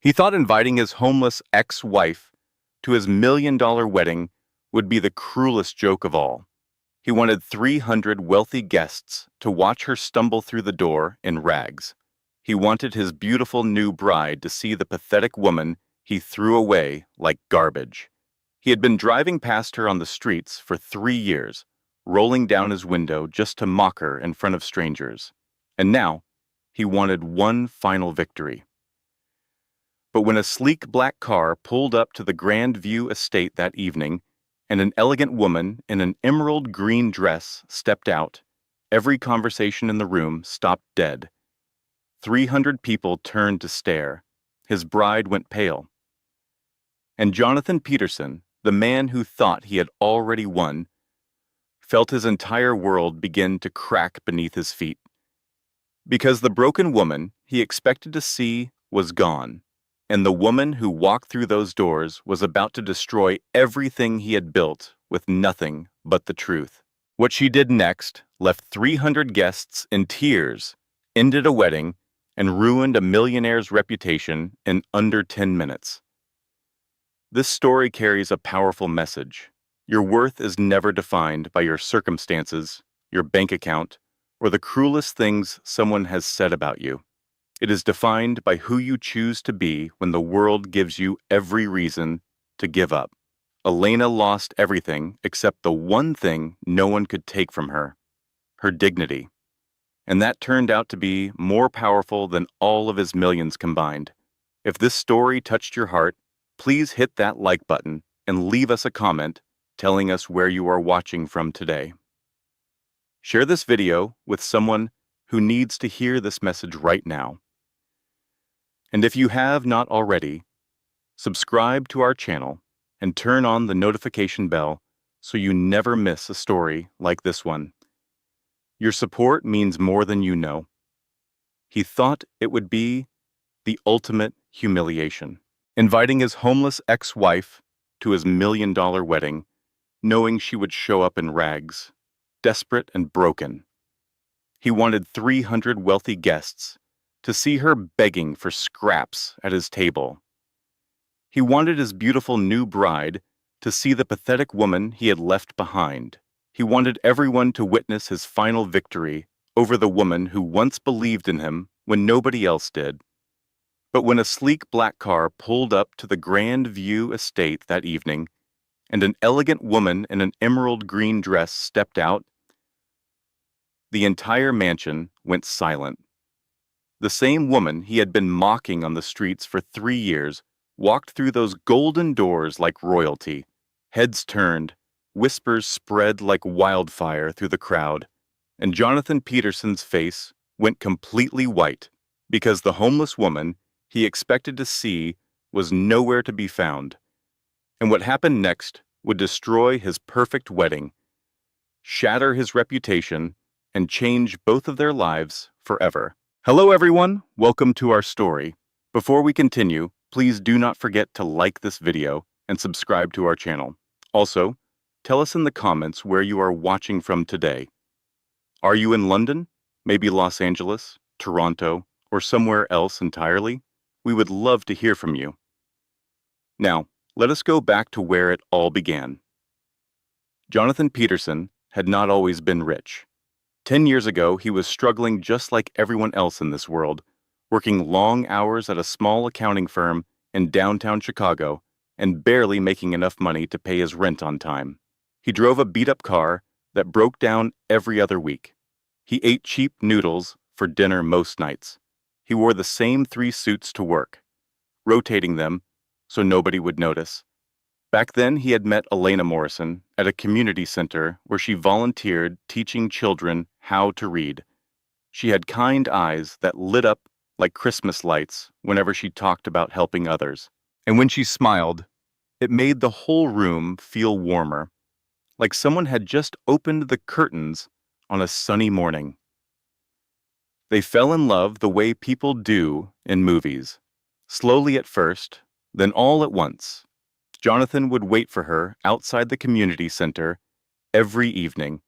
He thought inviting his homeless ex-wife to his $1 million wedding would be the cruelest joke of all. He wanted 300 wealthy guests to watch her stumble through the door in rags. He wanted his beautiful new bride to see the pathetic woman he threw away like garbage. He had been driving past her on the streets for 3 years, rolling down his window just to mock her in front of strangers. And now, he wanted one final victory. But when a sleek black car pulled up to the Grand View estate that evening, and an elegant woman in an emerald green dress stepped out, every conversation in the room stopped dead. 300 people turned to stare. His bride went pale. And Jonathan Peterson, the man who thought he had already won, felt his entire world begin to crack beneath his feet. Because the broken woman he expected to see was gone, and the woman who walked through those doors was about to destroy everything he had built with nothing but the truth. What she did next left 300 guests in tears, ended a wedding, and ruined a millionaire's reputation in under 10 minutes. This story carries a powerful message. Your worth is never defined by your circumstances, your bank account, or the cruelest things someone has said about you. It is defined by who you choose to be when the world gives you every reason to give up. Elena lost everything except the one thing no one could take from her, her dignity. And that turned out to be more powerful than all of his millions combined. If this story touched your heart, please hit that like button and leave us a comment telling us where you are watching from today. Share this video with someone who needs to hear this message right now. And if you have not already, subscribe to our channel and turn on the notification bell so you never miss a story like this one. Your support means more than you know. He thought it would be the ultimate humiliation. Inviting his homeless ex-wife to his $1 million wedding, knowing she would show up in rags, desperate and broken. He wanted 300 wealthy guests to see her begging for scraps at his table. He wanted his beautiful new bride to see the pathetic woman he had left behind. He wanted everyone to witness his final victory over the woman who once believed in him when nobody else did. But when a sleek black car pulled up to the Grand View estate that evening, and an elegant woman in an emerald green dress stepped out, the entire mansion went silent. The same woman he had been mocking on the streets for 3 years walked through those golden doors like royalty. Heads turned, whispers spread like wildfire through the crowd, and Jonathan Peterson's face went completely white because the homeless woman he expected to see was nowhere to be found. And what happened next would destroy his perfect wedding, shatter his reputation, and change both of their lives forever. Hello everyone, welcome to our story. Before we continue, please do not forget to like this video and subscribe to our channel. Also, tell us in the comments where you are watching from today. Are you in London, maybe Los Angeles, Toronto, or somewhere else entirely? We would love to hear from you. Now, let us go back to where it all began. Jonathan Peterson had not always been rich. 10 years ago, he was struggling just like everyone else in this world, working long hours at a small accounting firm in downtown Chicago and barely making enough money to pay his rent on time. He drove a beat-up car that broke down every other week. He ate cheap noodles for dinner most nights. He wore the same 3 suits to work, rotating them so nobody would notice. Back then, he had met Elena Morrison at a community center where she volunteered teaching children how to read. She had kind eyes that lit up like Christmas lights whenever she talked about helping others. And when she smiled, it made the whole room feel warmer, like someone had just opened the curtains on a sunny morning. They fell in love the way people do in movies, slowly at first, then all at once. Jonathan would wait for her outside the community center every evening,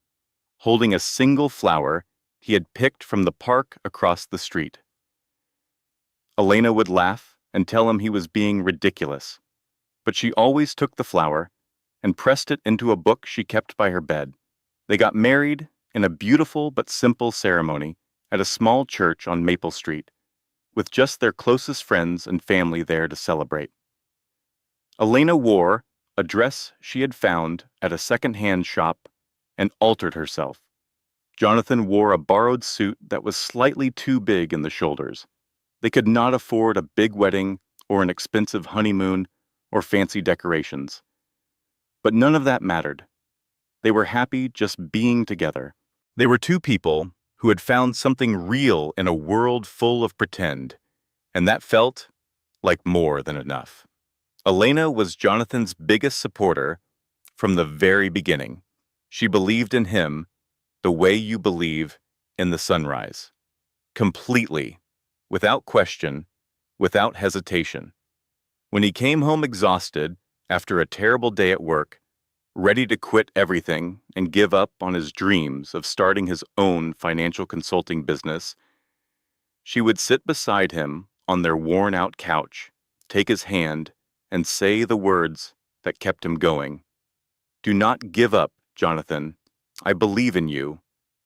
holding a single flower he had picked from the park across the street. Elena would laugh and tell him he was being ridiculous. But she always took the flower and pressed it into a book she kept by her bed. They got married in a beautiful but simple ceremony at a small church on Maple Street, with just their closest friends and family there to celebrate. Elena wore a dress she had found at a second-hand shop and altered herself. Jonathan wore a borrowed suit that was slightly too big in the shoulders. They could not afford a big wedding or an expensive honeymoon or fancy decorations. But none of that mattered. They were happy just being together. They were two people who had found something real in a world full of pretend, and that felt like more than enough. Elena was Jonathan's biggest supporter from the very beginning. She believed in him the way you believe in the sunrise. Completely, without question, without hesitation. When he came home exhausted after a terrible day at work, ready to quit everything and give up on his dreams of starting his own financial consulting business, she would sit beside him on their worn-out couch, take his hand, and say the words that kept him going. "Do not give up, Jonathan. I believe in you.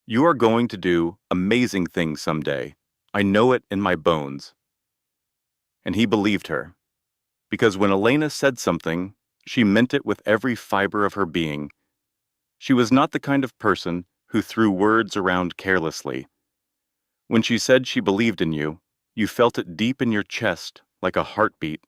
You are going to do amazing things someday. I know it in my bones." And he believed her, because when Elena said something, she meant it with every fiber of her being. She was not the kind of person who threw words around carelessly. When she said she believed in you, you felt it deep in your chest like a heartbeat.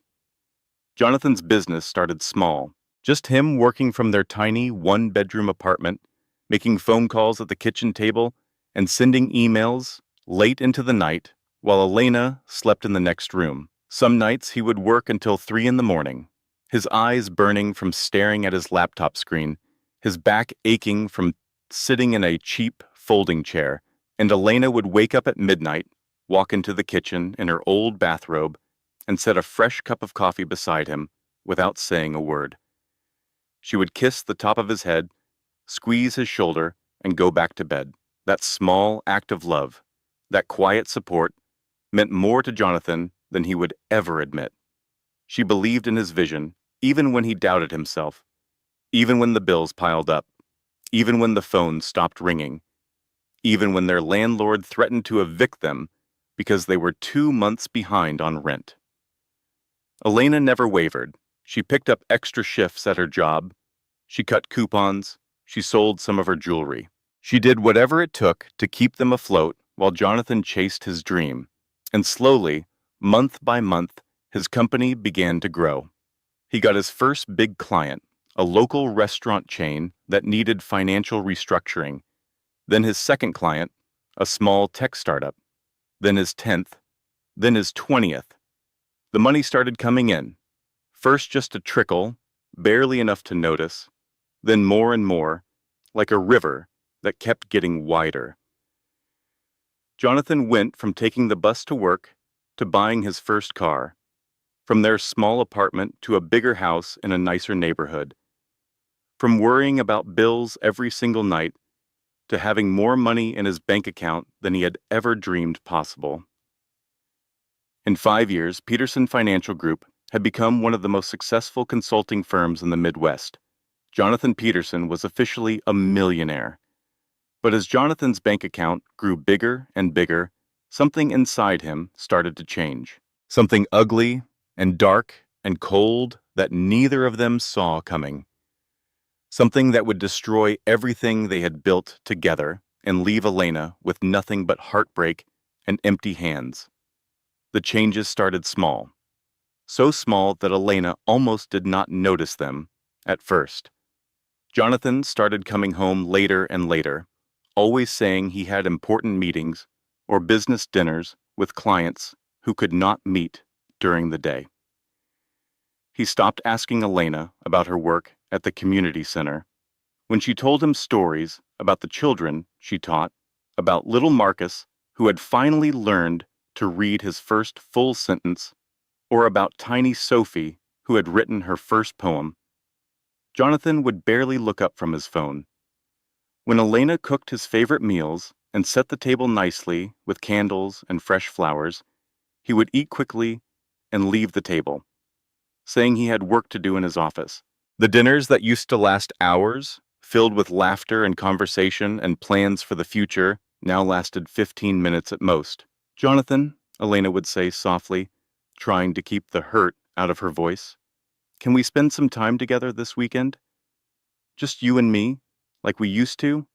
Jonathan's business started small, just him working from their tiny one-bedroom apartment, making phone calls at the kitchen table, and sending emails late into the night while Elena slept in the next room. Some nights he would work until 3 in the morning, his eyes burning from staring at his laptop screen, his back aching from sitting in a cheap folding chair, and Elena would wake up at midnight, walk into the kitchen in her old bathrobe, and set a fresh cup of coffee beside him without saying a word. She would kiss the top of his head, squeeze his shoulder, and go back to bed. That small act of love, that quiet support, meant more to Jonathan than he would ever admit. She believed in his vision, even when he doubted himself, even when the bills piled up, even when the phone stopped ringing, even when their landlord threatened to evict them because they were 2 months behind on rent. Elena never wavered. She picked up extra shifts at her job. She cut coupons. She sold some of her jewelry. She did whatever it took to keep them afloat while Jonathan chased his dream. And slowly, month by month, his company began to grow. He got his first big client, a local restaurant chain that needed financial restructuring. Then his second client, a small tech startup. Then his 10th. Then his 20th. The money started coming in. First just a trickle, barely enough to notice. Then more and more, like a river that kept getting wider. Jonathan went from taking the bus to work to buying his first car, from their small apartment to a bigger house in a nicer neighborhood, from worrying about bills every single night to having more money in his bank account than he had ever dreamed possible. In 5 years, Peterson Financial Group had become one of the most successful consulting firms in the Midwest. Jonathan Peterson was officially a millionaire. But as Jonathan's bank account grew bigger and bigger, something inside him started to change. Something ugly and dark and cold that neither of them saw coming. Something that would destroy everything they had built together and leave Elena with nothing but heartbreak and empty hands. The changes started small. So small that Elena almost did not notice them at first. Jonathan started coming home later and later, always saying he had important meetings or business dinners with clients who could not meet during the day. He stopped asking Elena about her work at the community center. When she told him stories about the children she taught, about little Marcus, who had finally learned to read his first full sentence, or about tiny Sophie, who had written her first poem, Jonathan would barely look up from his phone. When Elena cooked his favorite meals and set the table nicely with candles and fresh flowers, he would eat quickly and leave the table, saying he had work to do in his office. The dinners that used to last hours, filled with laughter and conversation and plans for the future, now lasted 15 minutes at most. "Jonathan," Elena would say softly, trying to keep the hurt out of her voice, "can we spend some time together this weekend? Just you and me, like we used to?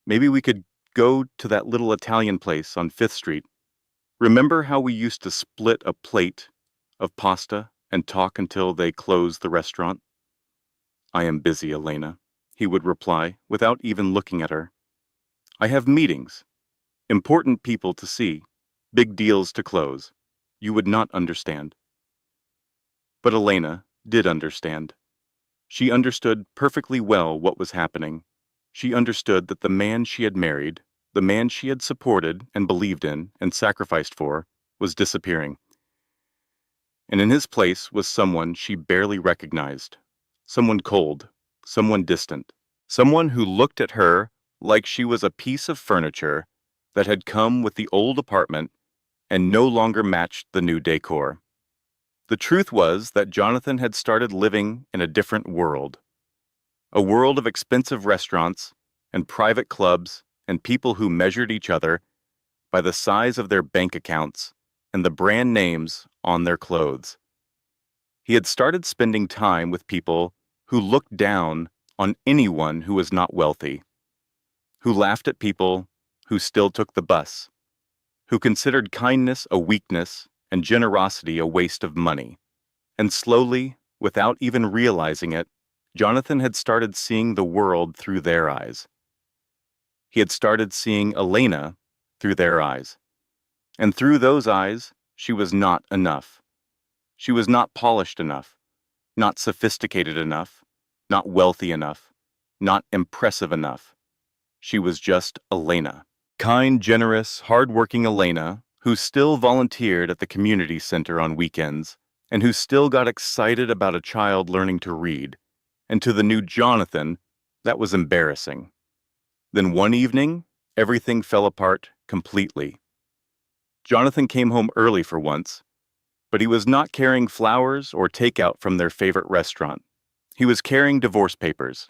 Maybe we could go to that little Italian place on 5th Street. Remember how we used to split a plate of pasta and talk until they closed the restaurant?" "I am busy, Elena," he would reply without even looking at her. "I have meetings, important people to see, big deals to close. You would not understand." But Elena did understand. She understood perfectly well what was happening. She understood that the man she had married, the man she had supported and believed in and sacrificed for, was disappearing. And in his place was someone she barely recognized. Someone cold, someone distant, someone who looked at her like she was a piece of furniture that had come with the old apartment and no longer matched the new decor. The truth was that Jonathan had started living in a different world. A world of expensive restaurants and private clubs and people who measured each other by the size of their bank accounts and the brand names on their clothes. He had started spending time with people who looked down on anyone who was not wealthy, who laughed at people who still took the bus, who considered kindness a weakness and generosity a waste of money. And slowly, without even realizing it, Jonathan had started seeing the world through their eyes. He had started seeing Elena through their eyes. And through those eyes, she was not enough. She was not polished enough, not sophisticated enough, not wealthy enough, not impressive enough. She was just Elena. Kind, generous, hard-working Elena, who still volunteered at the community center on weekends, and who still got excited about a child learning to read. And to the new Jonathan, that was embarrassing. Then one evening, everything fell apart completely. Jonathan came home early for once, but he was not carrying flowers or takeout from their favorite restaurant. He was carrying divorce papers,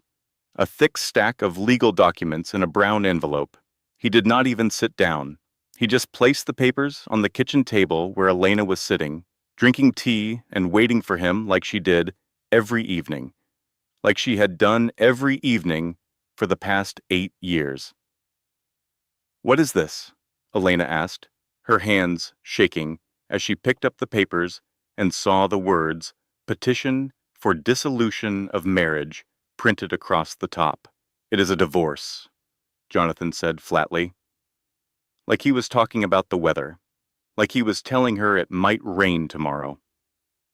a thick stack of legal documents in a brown envelope. He did not even sit down. He just placed the papers on the kitchen table where Elena was sitting, drinking tea and waiting for him like she did every evening, like she had done every evening for the past 8 years. "What is this?" Elena asked, her hands shaking as she picked up the papers and saw the words, "Petition for dissolution of marriage," printed across the top. "It is a divorce," Jonathan said flatly. Like he was talking about the weather, like he was telling her it might rain tomorrow.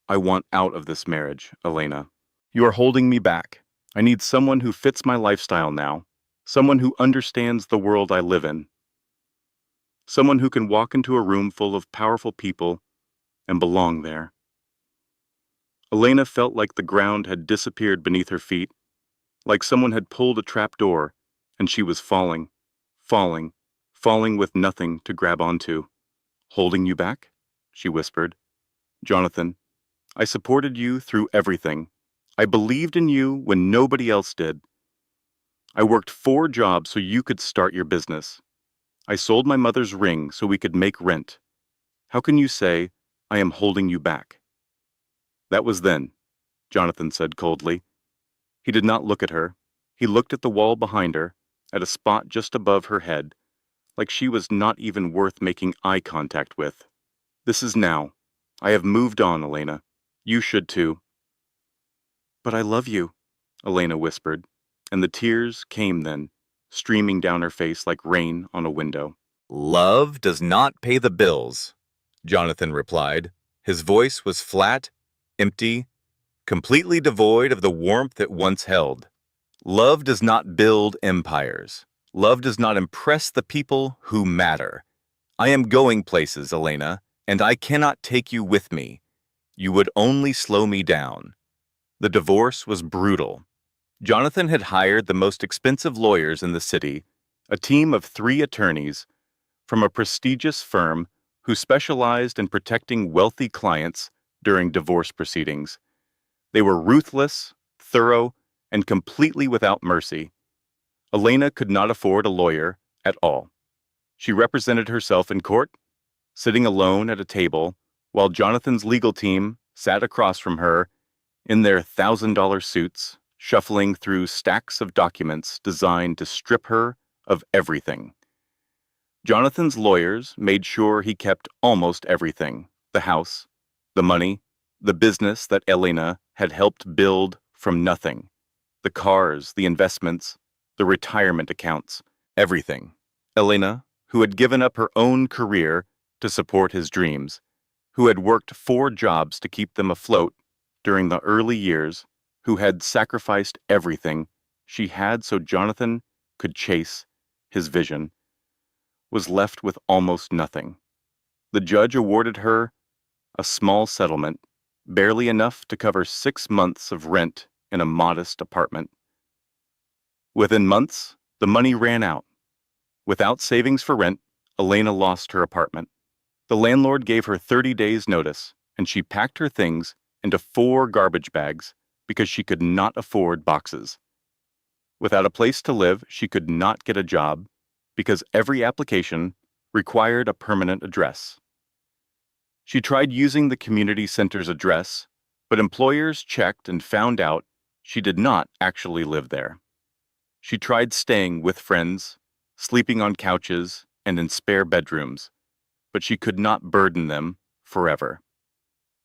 "I want out of this marriage, Elena. You are holding me back. I need someone who fits my lifestyle now, someone who understands the world I live in, someone who can walk into a room full of powerful people and belong there." Elena felt like the ground had disappeared beneath her feet, like someone had pulled a trap door, and she was falling, falling, falling with nothing to grab onto. "Holding you back?" she whispered. "Jonathan, I supported you through everything. I believed in you when nobody else did. I worked 4 jobs so you could start your business. I sold my mother's ring so we could make rent. How can you say, I am holding you back?" "That was then," Jonathan said coldly. He did not look at her. He looked at the wall behind her, at a spot just above her head, like she was not even worth making eye contact with. "This is now. I have moved on, Elena. You should too." "But I love you," Elena whispered, and the tears came then, streaming down her face like rain on a window. "Love does not pay the bills," Jonathan replied. His voice was flat, empty, completely devoid of the warmth it once held. "Love does not build empires. Love does not impress the people who matter. I am going places, Elena, and I cannot take you with me. You would only slow me down." The divorce was brutal. Jonathan had hired the most expensive lawyers in the city, a team of 3 attorneys from a prestigious firm who specialized in protecting wealthy clients during divorce proceedings. They were ruthless, thorough, and completely without mercy. Elena could not afford a lawyer at all. She represented herself in court, sitting alone at a table, while Jonathan's legal team sat across from her in their $1,000 suits, shuffling through stacks of documents designed to strip her of everything. Jonathan's lawyers made sure he kept almost everything: the house, the money, the business that Elena had helped build from nothing, the cars, the investments, the retirement accounts, everything. Elena, who had given up her own career to support his dreams, who had worked 4 jobs to keep them afloat during the early years, who had sacrificed everything she had so Jonathan could chase his vision, was left with almost nothing. The judge awarded her a small settlement, barely enough to cover 6 months of rent in a modest apartment. Within months, the money ran out. Without savings for rent, Elena lost her apartment. The landlord gave her 30 days' notice, and she packed her things into 4 garbage bags because she could not afford boxes. Without a place to live, she could not get a job because every application required a permanent address. She tried using the community center's address, but employers checked and found out she did not actually live there. She tried staying with friends, sleeping on couches and in spare bedrooms, but she could not burden them forever.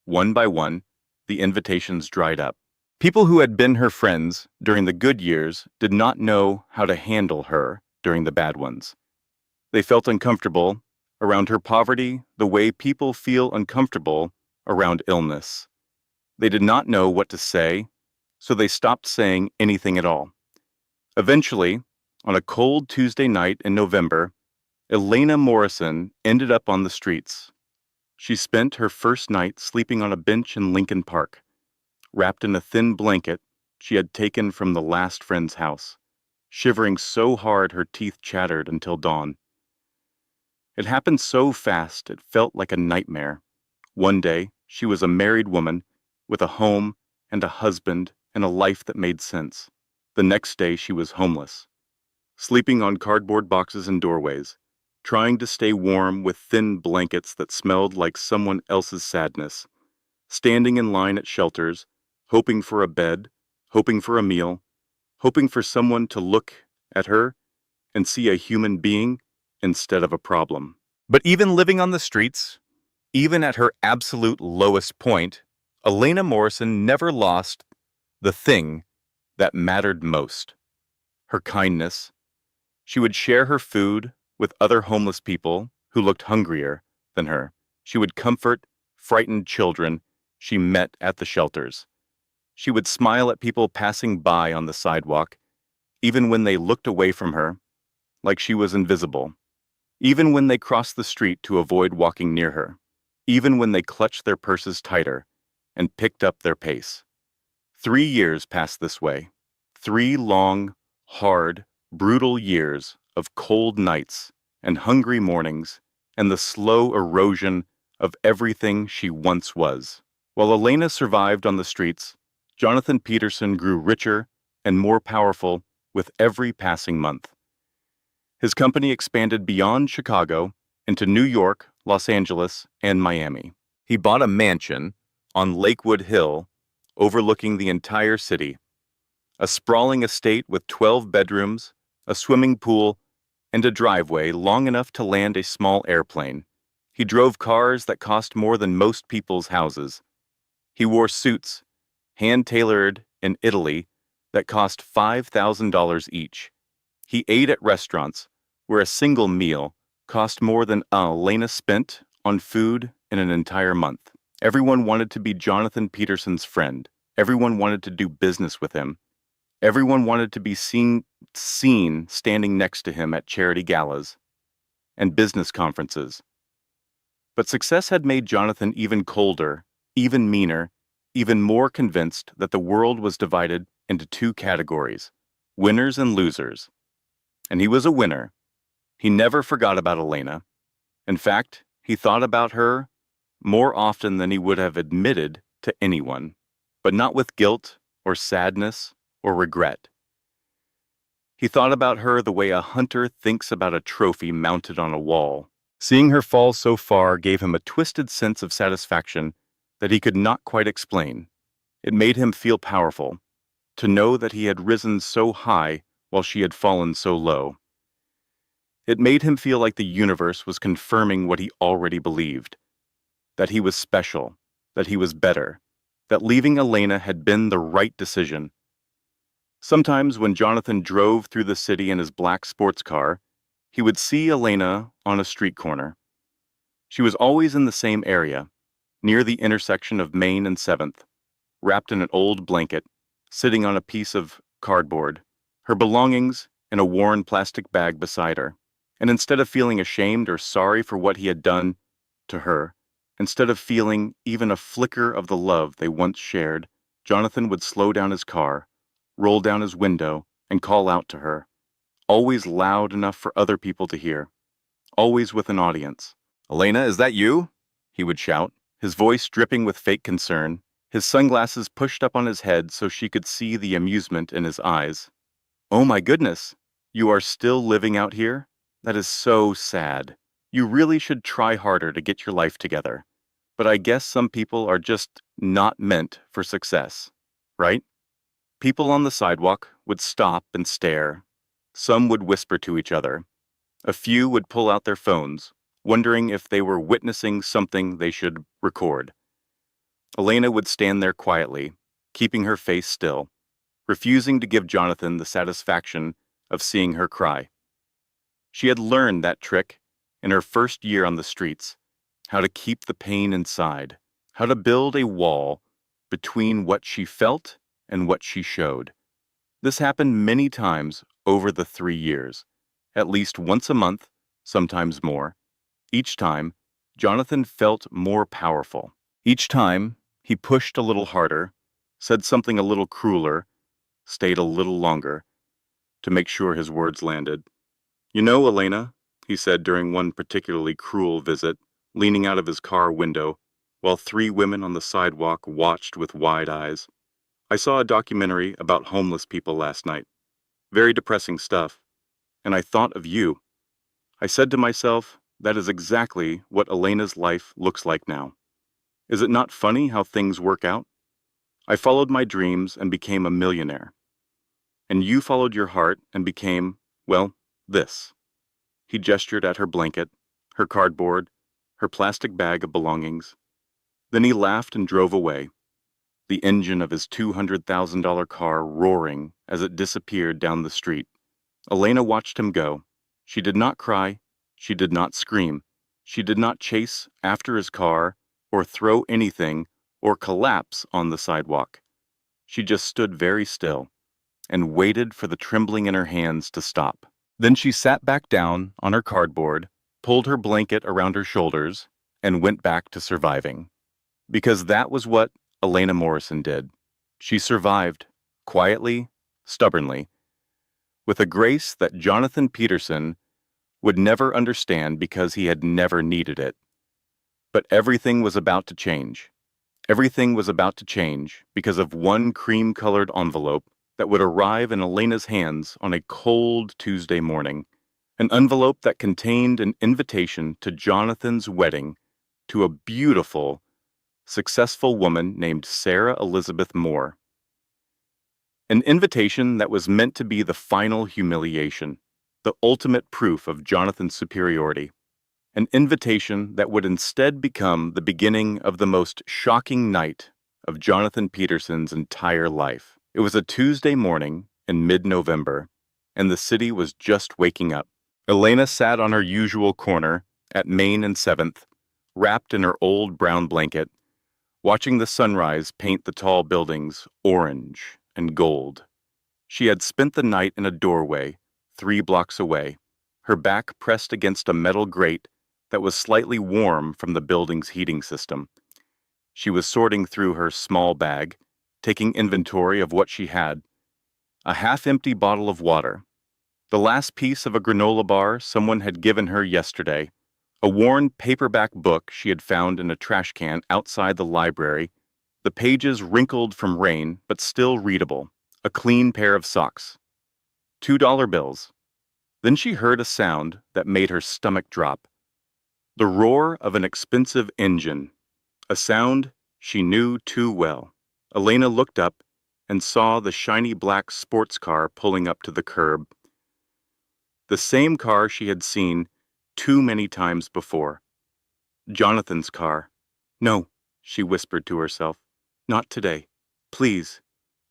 One by one, the invitations dried up. People who had been her friends during the good years did not know how to handle her during the bad ones. They felt uncomfortable around her poverty the way people feel uncomfortable around illness. They did not know what to say, so they stopped saying anything at all. Eventually, on a cold Tuesday night in November, Elena Morrison ended up on the streets. She spent her first night sleeping on a bench in Lincoln Park, wrapped in a thin blanket she had taken from the last friend's house, shivering so hard her teeth chattered until dawn. It happened so fast it felt like a nightmare. One day, she was a married woman with a home and a husband and a life that made sense. The next day, she was homeless, sleeping on cardboard boxes in doorways, trying to stay warm with thin blankets that smelled like someone else's sadness, standing in line at shelters, hoping for a bed, hoping for a meal, hoping for someone to look at her and see a human being instead of a problem. But even living on the streets, even at her absolute lowest point, Elena Morrison never lost the thing that mattered most: her kindness. She would share her food with other homeless people who looked hungrier than her. She would comfort frightened children she met at the shelters. She would smile at people passing by on the sidewalk, even when they looked away from her, like she was invisible. Even when they crossed the street to avoid walking near her. Even when they clutched their purses tighter and picked up their pace. 3 years passed this way. 3 long, hard, brutal years of cold nights and hungry mornings and the slow erosion of everything she once was. While Elena survived on the streets, Jonathan Peterson grew richer and more powerful with every passing month. His company expanded beyond Chicago into New York, Los Angeles, and Miami. He bought a mansion on Lakewood Hill, overlooking the entire city. A sprawling estate with 12 bedrooms, a swimming pool, and a driveway long enough to land a small airplane. He drove cars that cost more than most people's houses. He wore suits, hand-tailored in Italy, that cost $5,000 each. He ate at restaurants where a single meal cost more than Elena spent on food in an entire month. Everyone wanted to be Jonathan Peterson's friend. Everyone wanted to do business with him. Everyone wanted to be seen standing next to him at charity galas and business conferences. But success had made Jonathan even colder, even meaner, even more convinced that the world was divided into 2 categories: winners and losers. And he was a winner. He never forgot about Elena. In fact, he thought about her more often than he would have admitted to anyone, but not with guilt or sadness or regret. He thought about her the way a hunter thinks about a trophy mounted on a wall. Seeing her fall so far gave him a twisted sense of satisfaction that he could not quite explain. It made him feel powerful, to know that he had risen so high while she had fallen so low. It made him feel like the universe was confirming what he already believed, that he was special, that he was better, that leaving Elena had been the right decision. Sometimes when Jonathan drove through the city in his black sports car, he would see Elena on a street corner. She was always in the same area, near the intersection of Main and 7th, wrapped in an old blanket, sitting on a piece of cardboard, her belongings in a worn plastic bag beside her. And instead of feeling ashamed or sorry for what he had done to her, instead of feeling even a flicker of the love they once shared, Jonathan would slow down his car, roll down his window, and call out to her, always loud enough for other people to hear, always with an audience. "Elena, is that you?" he would shout, his voice dripping with fake concern, his sunglasses pushed up on his head so she could see the amusement in his eyes. "Oh my goodness, you are still living out here? That is so sad. You really should try harder to get your life together. But I guess some people are just not meant for success, right?" People on the sidewalk would stop and stare. Some would whisper to each other. A few would pull out their phones, wondering if they were witnessing something they should record. Elena would stand there quietly, keeping her face still, refusing to give Jonathan the satisfaction of seeing her cry. She had learned that trick in her first year on the streets, how to keep the pain inside, how to build a wall between what she felt and what she showed. This happened many times over the 3 years, at least once a month, sometimes more. Each time, Jonathan felt more powerful. Each time, he pushed a little harder, said something a little crueler, stayed a little longer, to make sure his words landed. "You know, Elena," he said during one particularly cruel visit, leaning out of his car window, while 3 women on the sidewalk watched with wide eyes. "I saw a documentary about homeless people last night. Very depressing stuff. And I thought of you. I said to myself, that is exactly what Elena's life looks like now. Is it not funny how things work out? I followed my dreams and became a millionaire. And you followed your heart and became, well, this." He gestured at her blanket, her cardboard, her plastic bag of belongings. Then he laughed and drove away, the engine of his $200,000 car roaring as it disappeared down the street. Elena watched him go. She did not cry. She did not scream. She did not chase after his car or throw anything or collapse on the sidewalk. She just stood very still and waited for the trembling in her hands to stop. Then she sat back down on her cardboard, pulled her blanket around her shoulders, and went back to surviving. Because that was what Elena Morrison did. She survived, quietly, stubbornly, with a grace that Jonathan Peterson would never understand because he had never needed it. But everything was about to change. Everything was about to change because of one cream-colored envelope that would arrive in Elena's hands on a cold Tuesday morning, an envelope that contained an invitation to Jonathan's wedding to a beautiful, successful woman named Sarah Elizabeth Moore. An invitation that was meant to be the final humiliation, the ultimate proof of Jonathan's superiority. An invitation that would instead become the beginning of the most shocking night of Jonathan Peterson's entire life. It was a Tuesday morning in mid-November, and the city was just waking up. Elena sat on her usual corner at Main and 7th, wrapped in her old brown blanket, watching the sunrise paint the tall buildings orange and gold. She had spent the night in a doorway 3 blocks away, her back pressed against a metal grate that was slightly warm from the building's heating system. She was sorting through her small bag, taking inventory of what she had. A half-empty bottle of water, the last piece of a granola bar someone had given her yesterday, A worn paperback book she had found in a trash can outside the library, the pages wrinkled from rain but still readable, a clean pair of socks. $2 bills. Then she heard a sound that made her stomach drop. The roar of an expensive engine, a sound she knew too well. Elena looked up and saw the shiny black sports car pulling up to the curb. The same car she had seen too many times before. Jonathan's car. No, she whispered to herself. Not today. Please,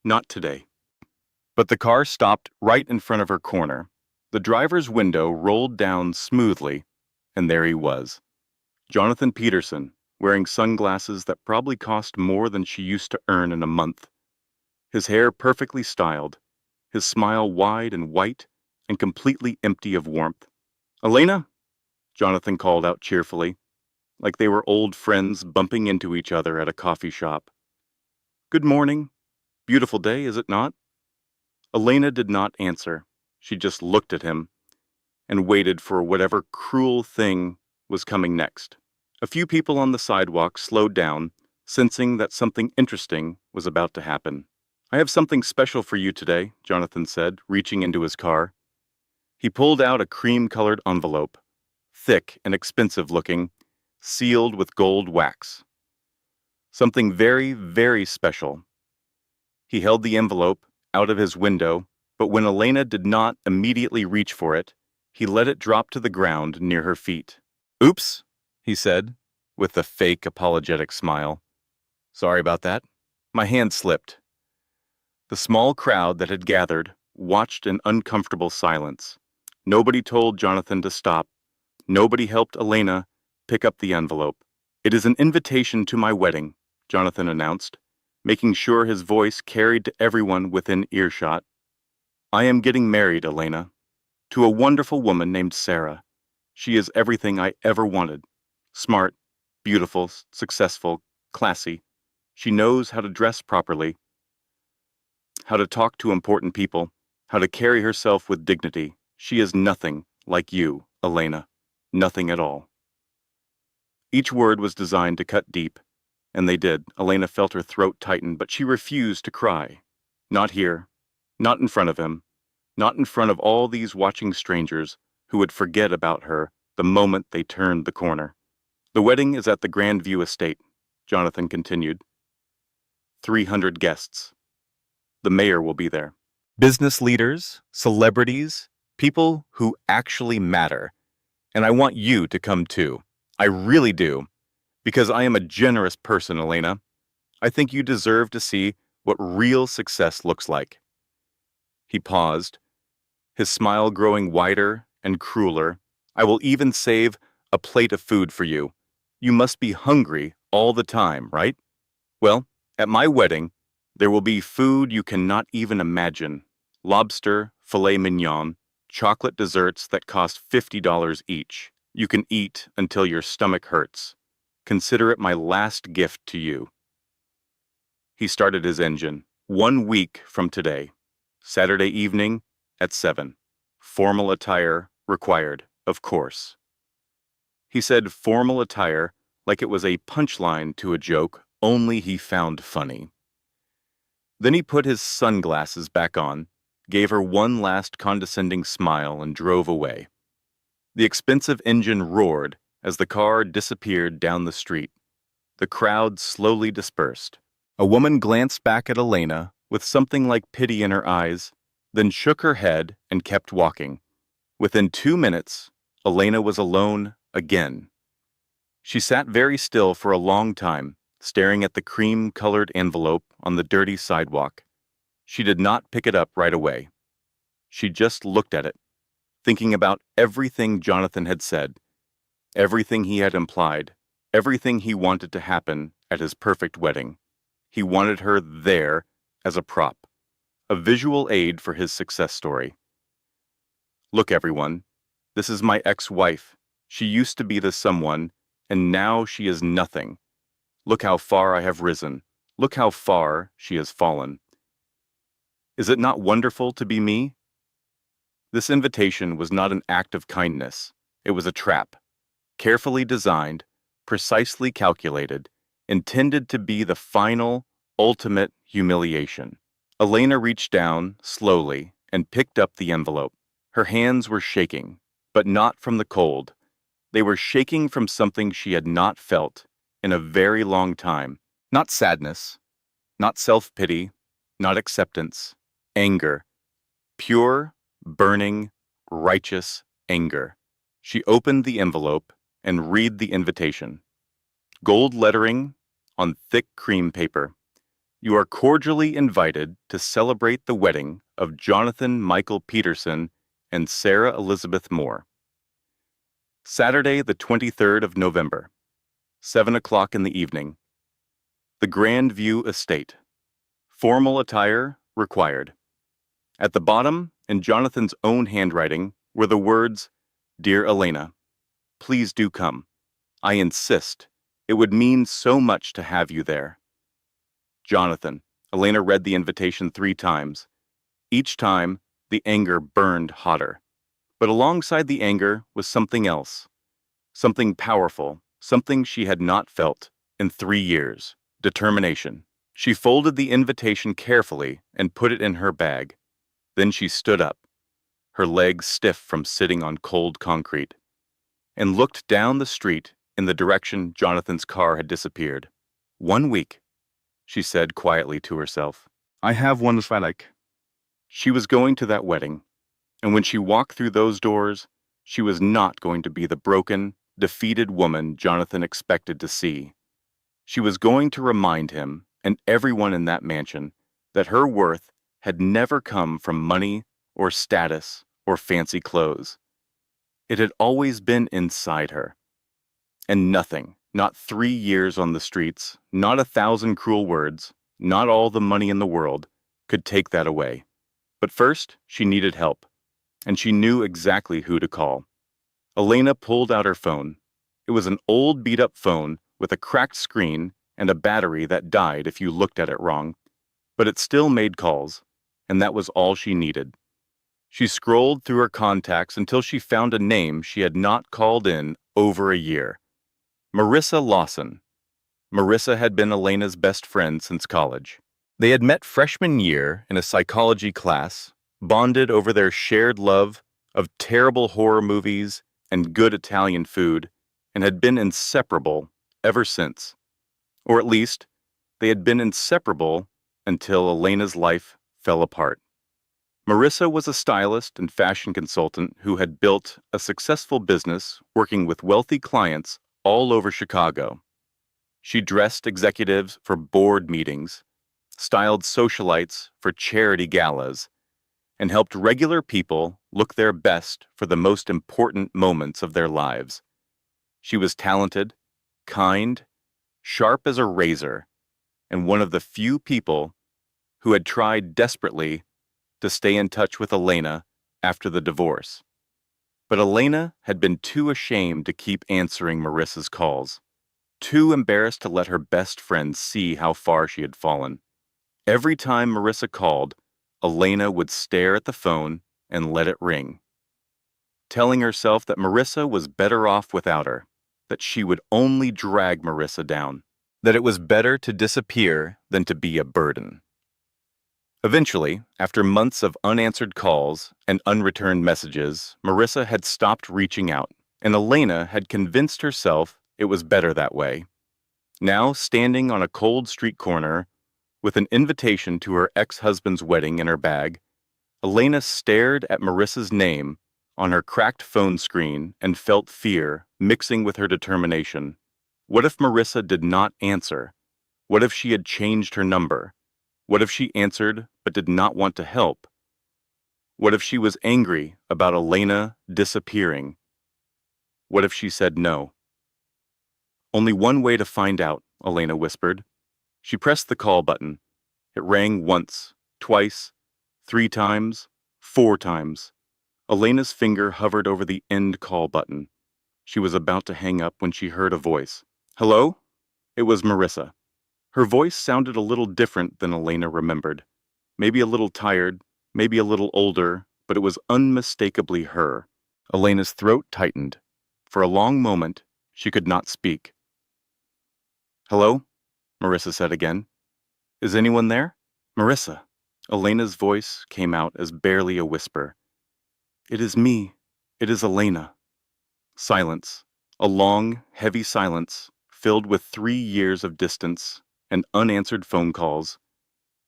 not today. But the car stopped right in front of her corner. The driver's window rolled down smoothly, and there he was. Jonathan Peterson, wearing sunglasses that probably cost more than she used to earn in a month. His hair perfectly styled, his smile wide and white and completely empty of warmth. Elena? Jonathan called out cheerfully, like they were old friends bumping into each other at a coffee shop. Good morning. Beautiful day, is it not? Elena did not answer. She just looked at him and waited for whatever cruel thing was coming next. A few people on the sidewalk slowed down, sensing that something interesting was about to happen. I have something special for you today, Jonathan said, reaching into his car. He pulled out a cream-colored envelope, thick and expensive-looking, sealed with gold wax. Something very, very special. He held the envelope out of his window, but when Elena did not immediately reach for it, he let it drop to the ground near her feet. Oops, he said, with a fake apologetic smile. Sorry about that. My hand slipped. The small crowd that had gathered watched in uncomfortable silence. Nobody told Jonathan to stop. Nobody helped Elena pick up the envelope. It is an invitation to my wedding, Jonathan announced, making sure his voice carried to everyone within earshot. I am getting married, Elena, to a wonderful woman named Sarah. She is everything I ever wanted. Smart, beautiful, successful, classy. She knows how to dress properly, how to talk to important people, how to carry herself with dignity. She is nothing like you, Elena. Nothing at all. Each word was designed to cut deep, and they did. Elena felt her throat tighten, but she refused to cry. Not here. Not in front of him. Not in front of all these watching strangers who would forget about her the moment they turned the corner. The wedding is at the Grandview Estate, Jonathan continued. 300 guests. The mayor will be there. Business leaders, celebrities, people who actually matter. And I want you to come too. I really do. Because I am a generous person, Elena. I think you deserve to see what real success looks like. He paused, his smile growing wider and crueler. I will even save a plate of food for you. You must be hungry all the time, right? Well, at my wedding, there will be food you cannot even imagine. Lobster, filet mignon, chocolate desserts that cost $50 each. You can eat until your stomach hurts. Consider it my last gift to you. He started his engine. 1 week from today. Saturday evening at 7. Formal attire required, of course. He said formal attire like it was a punchline to a joke only he found funny. Then he put his sunglasses back on, gave her one last condescending smile, and drove away. The expensive engine roared as the car disappeared down the street. The crowd slowly dispersed. A woman glanced back at Elena with something like pity in her eyes, then shook her head and kept walking. Within 2 minutes, Elena was alone again. She sat very still for a long time, staring at the cream-colored envelope on the dirty sidewalk. She did not pick it up right away. She just looked at it, thinking about everything Jonathan had said, everything he had implied, everything he wanted to happen at his perfect wedding. He wanted her there as a prop, a visual aid for his success story. Look, everyone, this is my ex-wife. She used to be the someone, and now she is nothing. Look how far I have risen. Look how far she has fallen. Is it not wonderful to be me? This invitation was not an act of kindness. It was a trap. Carefully designed, precisely calculated, intended to be the final, ultimate humiliation. Elena reached down, slowly, and picked up the envelope. Her hands were shaking, but not from the cold. They were shaking from something she had not felt in a very long time. Not sadness, not self-pity, not acceptance. Anger. Pure, burning, righteous anger. She opened the envelope and read the invitation. Gold lettering on thick cream paper. You are cordially invited to celebrate the wedding of Jonathan Michael Peterson and Sarah Elizabeth Moore. Saturday, the 23rd of November, 7 o'clock in the evening. The Grand View Estate. Formal attire required. At the bottom, in Jonathan's own handwriting, were the words, Dear Elena, please do come. I insist. It would mean so much to have you there. Jonathan. Elena read the invitation 3 times. Each time, the anger burned hotter. But alongside the anger was something else. Something powerful, something she had not felt in 3 years. Determination. She folded the invitation carefully and put it in her bag. Then she stood up, her legs stiff from sitting on cold concrete, and looked down the street in the direction Jonathan's car had disappeared. 1 week, she said quietly to herself. I have one Freitag. She was going to that wedding, and when she walked through those doors, she was not going to be the broken, defeated woman Jonathan expected to see. She was going to remind him and everyone in that mansion that her worth had never come from money or status or fancy clothes. It had always been inside her. And nothing, not 3 years on the streets, not 1,000 cruel words, not all the money in the world, could take that away. But first, she needed help, and she knew exactly who to call. Elena pulled out her phone. It was an old beat-up phone with a cracked screen and a battery that died if you looked at it wrong, but it still made calls, and that was all she needed. She scrolled through her contacts until she found a name she had not called in over a year. Marissa Lawson. Marissa had been Elena's best friend since college. They had met freshman year in a psychology class, bonded over their shared love of terrible horror movies and good Italian food, and had been inseparable ever since. Or at least, they had been inseparable until Elena's life fell apart. Marissa was a stylist and fashion consultant who had built a successful business working with wealthy clients all over Chicago. She dressed executives for board meetings, styled socialites for charity galas, and helped regular people look their best for the most important moments of their lives. She was talented, kind, sharp as a razor, and one of the few people who had tried desperately to stay in touch with Elena after the divorce. But Elena had been too ashamed to keep answering Marissa's calls, too embarrassed to let her best friend see how far she had fallen. Every time Marissa called, Elena would stare at the phone and let it ring, telling herself that Marissa was better off without her, that she would only drag Marissa down, that it was better to disappear than to be a burden. Eventually, after months of unanswered calls and unreturned messages, Marissa had stopped reaching out, and Elena had convinced herself it was better that way. Now, standing on a cold street corner, with an invitation to her ex-husband's wedding in her bag, Elena stared at Marissa's name on her cracked phone screen and felt fear mixing with her determination. What if Marissa did not answer? What if she had changed her number? What if she answered but did not want to help? What if she was angry about Elena disappearing? What if she said no? Only one way to find out, Elena whispered. She pressed the call button. It rang once, twice, 3 times, 4 times. Elena's finger hovered over the end call button. She was about to hang up when she heard a voice. Hello? It was Marissa. Her voice sounded a little different than Elena remembered. Maybe a little tired, maybe a little older, but it was unmistakably her. Elena's throat tightened. For a long moment, She could not speak. "Hello?" Marissa said again. "Is anyone there?" "Marissa." Elena's voice came out as barely a whisper. "It is me. It is Elena." Silence. A long, heavy silence, filled with 3 years of distance and unanswered phone calls,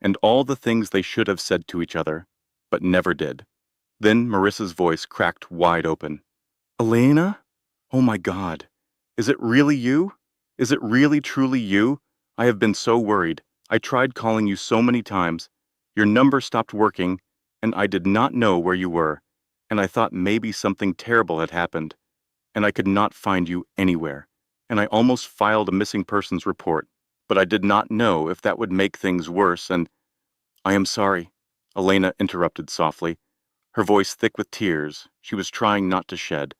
and all the things they should have said to each other, but never did. Then Marissa's voice cracked wide open. "Elena? Oh my God. Is it really you? Is it really truly you? I have been so worried. I tried calling you so many times. Your number stopped working, and I did not know where you were, and I thought maybe something terrible had happened, and I could not find you anywhere, and I almost filed a missing persons report, but I did not know if that would make things worse, and—" "I am sorry," Elena interrupted softly, her voice thick with tears she was trying not to shed.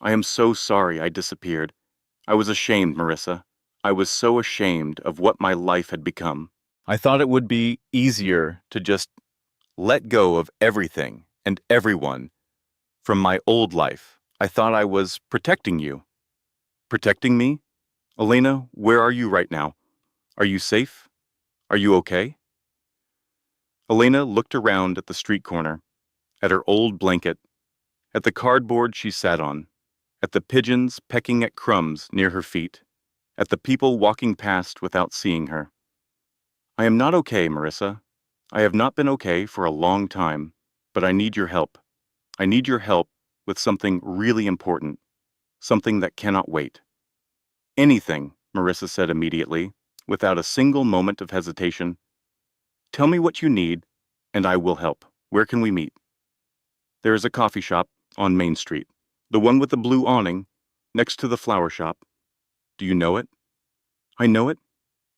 "I am so sorry I disappeared. I was ashamed, Marissa. I was so ashamed of what my life had become. I thought it would be easier to just let go of everything and everyone from my old life. I thought I was protecting you." "Protecting me? Elena, where are you right now? Are you safe? Are you okay?" Elena looked around at the street corner, at her old blanket, at the cardboard she sat on, at the pigeons pecking at crumbs near her feet, at the people walking past without seeing her. "I am not okay, Marissa. I have not been okay for a long time, but I need your help. I need your help with something really important, something that cannot wait." "Anything," Marissa said immediately, without a single moment of hesitation. "Tell me what you need, and I will help. Where can we meet?" "There is a coffee shop on Main Street, the one with the blue awning, next to the flower shop." "Do you know it?" "I know it.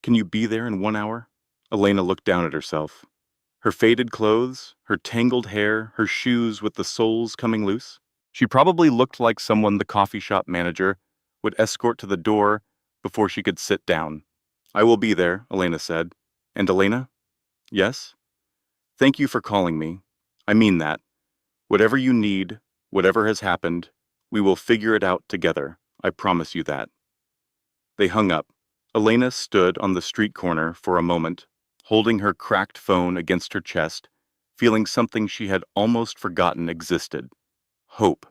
Can you be there in 1 hour?" Elena looked down at herself. Her faded clothes, her tangled hair, her shoes with the soles coming loose. She probably looked like someone the coffee shop manager would escort to the door before she could sit down. "I will be there," Elena said. "And Elena?" "Yes?" "Thank you for calling me. I mean that. Whatever you need, whatever has happened, we will figure it out together. I promise you that." They hung up. Elena stood on the street corner for a moment, holding her cracked phone against her chest, feeling something she had almost forgotten existed. Hope.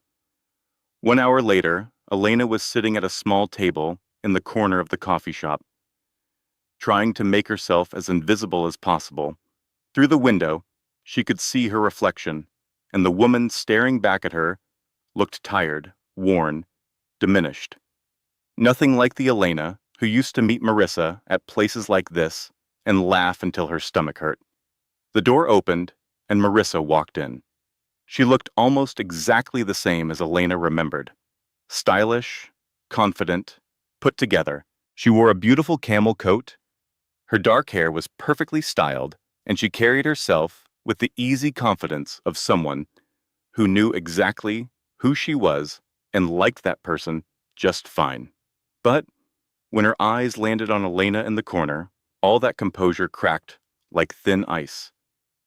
1 hour later, Elena was sitting at a small table in the corner of the coffee shop, trying to make herself as invisible as possible. Through the window, she could see her reflection, and the woman staring back at her looked tired, worn, diminished. Nothing like the Elena who used to meet Marissa at places like this and laugh until her stomach hurt. The door opened, and Marissa walked in. She looked almost exactly the same as Elena remembered. Stylish, confident, put together. She wore a beautiful camel coat. Her dark hair was perfectly styled, and she carried herself with the easy confidence of someone who knew exactly who she was and liked that person just fine. But when her eyes landed on Elena in the corner, all that composure cracked like thin ice.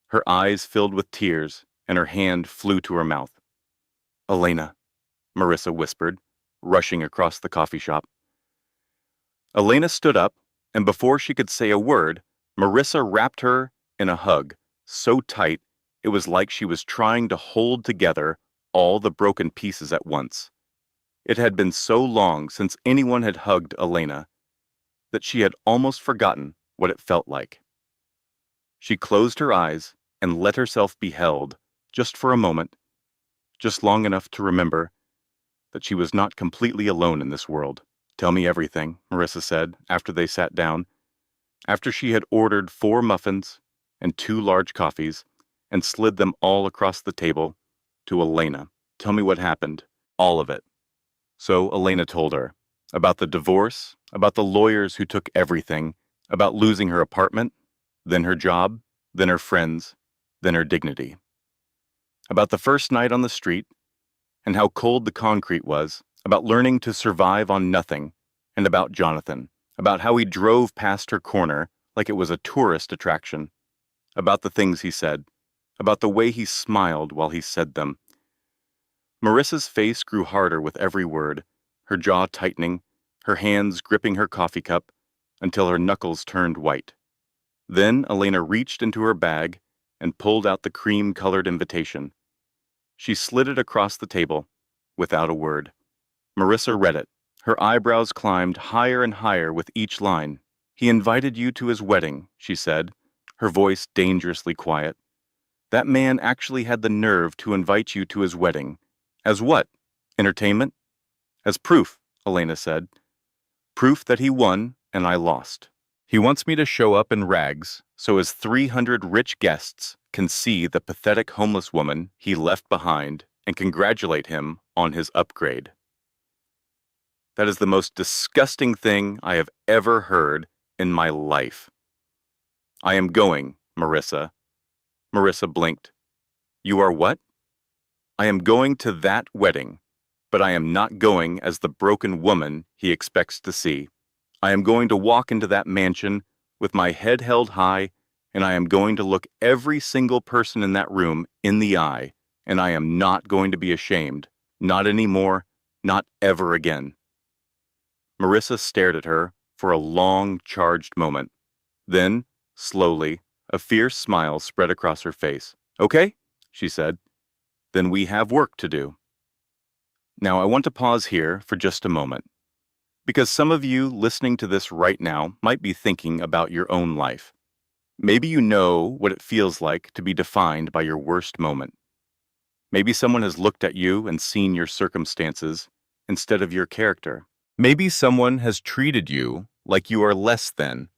Her eyes filled with tears, and her hand flew to her mouth. "Elena," Marissa whispered, rushing across the coffee shop. Elena stood up, and before she could say a word, Marissa wrapped her in a hug, so tight it was like she was trying to hold together all the broken pieces at once. It had been so long since anyone had hugged Elena that she had almost forgotten what it felt like. She closed her eyes and let herself be held, just for a moment, just long enough to remember that she was not completely alone in this world. "Tell me everything," Marissa said after they sat down, after she had ordered 4 muffins and 2 large coffees and slid them all across the table to Elena. "Tell me what happened, all of it." So Elena told her about the divorce, about the lawyers who took everything, about losing her apartment, then her job, then her friends, then her dignity. About the first night on the street and how cold the concrete was, about learning to survive on nothing, and about Jonathan, about how he drove past her corner like it was a tourist attraction, about the things he said, about the way he smiled while he said them. Marissa's face grew harder with every word, her jaw tightening, her hands gripping her coffee cup until her knuckles turned white. Then Elena reached into her bag and pulled out the cream-colored invitation. She slid it across the table, without a word. Marissa read it. Her eyebrows climbed higher and higher with each line. "He invited you to his wedding," she said, her voice dangerously quiet. "That man actually had the nerve to invite you to his wedding. As what? Entertainment?" "As proof," Elena said. "Proof that he won and I lost. He wants me to show up in rags so his 300 rich guests can see the pathetic homeless woman he left behind and congratulate him on his upgrade." That is the most disgusting thing I have ever heard in my life. "I am going, Marissa." Marissa blinked. "You are what?" "I am going to that wedding, but I am not going as the broken woman he expects to see. I am going to walk into that mansion with my head held high, and I am going to look every single person in that room in the eye, and I am not going to be ashamed. Not anymore, not ever again." Marissa stared at her for a long, charged moment. Then, slowly, a fierce smile spread across her face. "Okay," she said. "Then we have work to do." Now I want to pause here for just a moment, because some of you listening to this right now might be thinking about your own life. Maybe you know what it feels like to be defined by your worst moment. Maybe someone has looked at you and seen your circumstances instead of your character. Maybe someone has treated you like you are less than,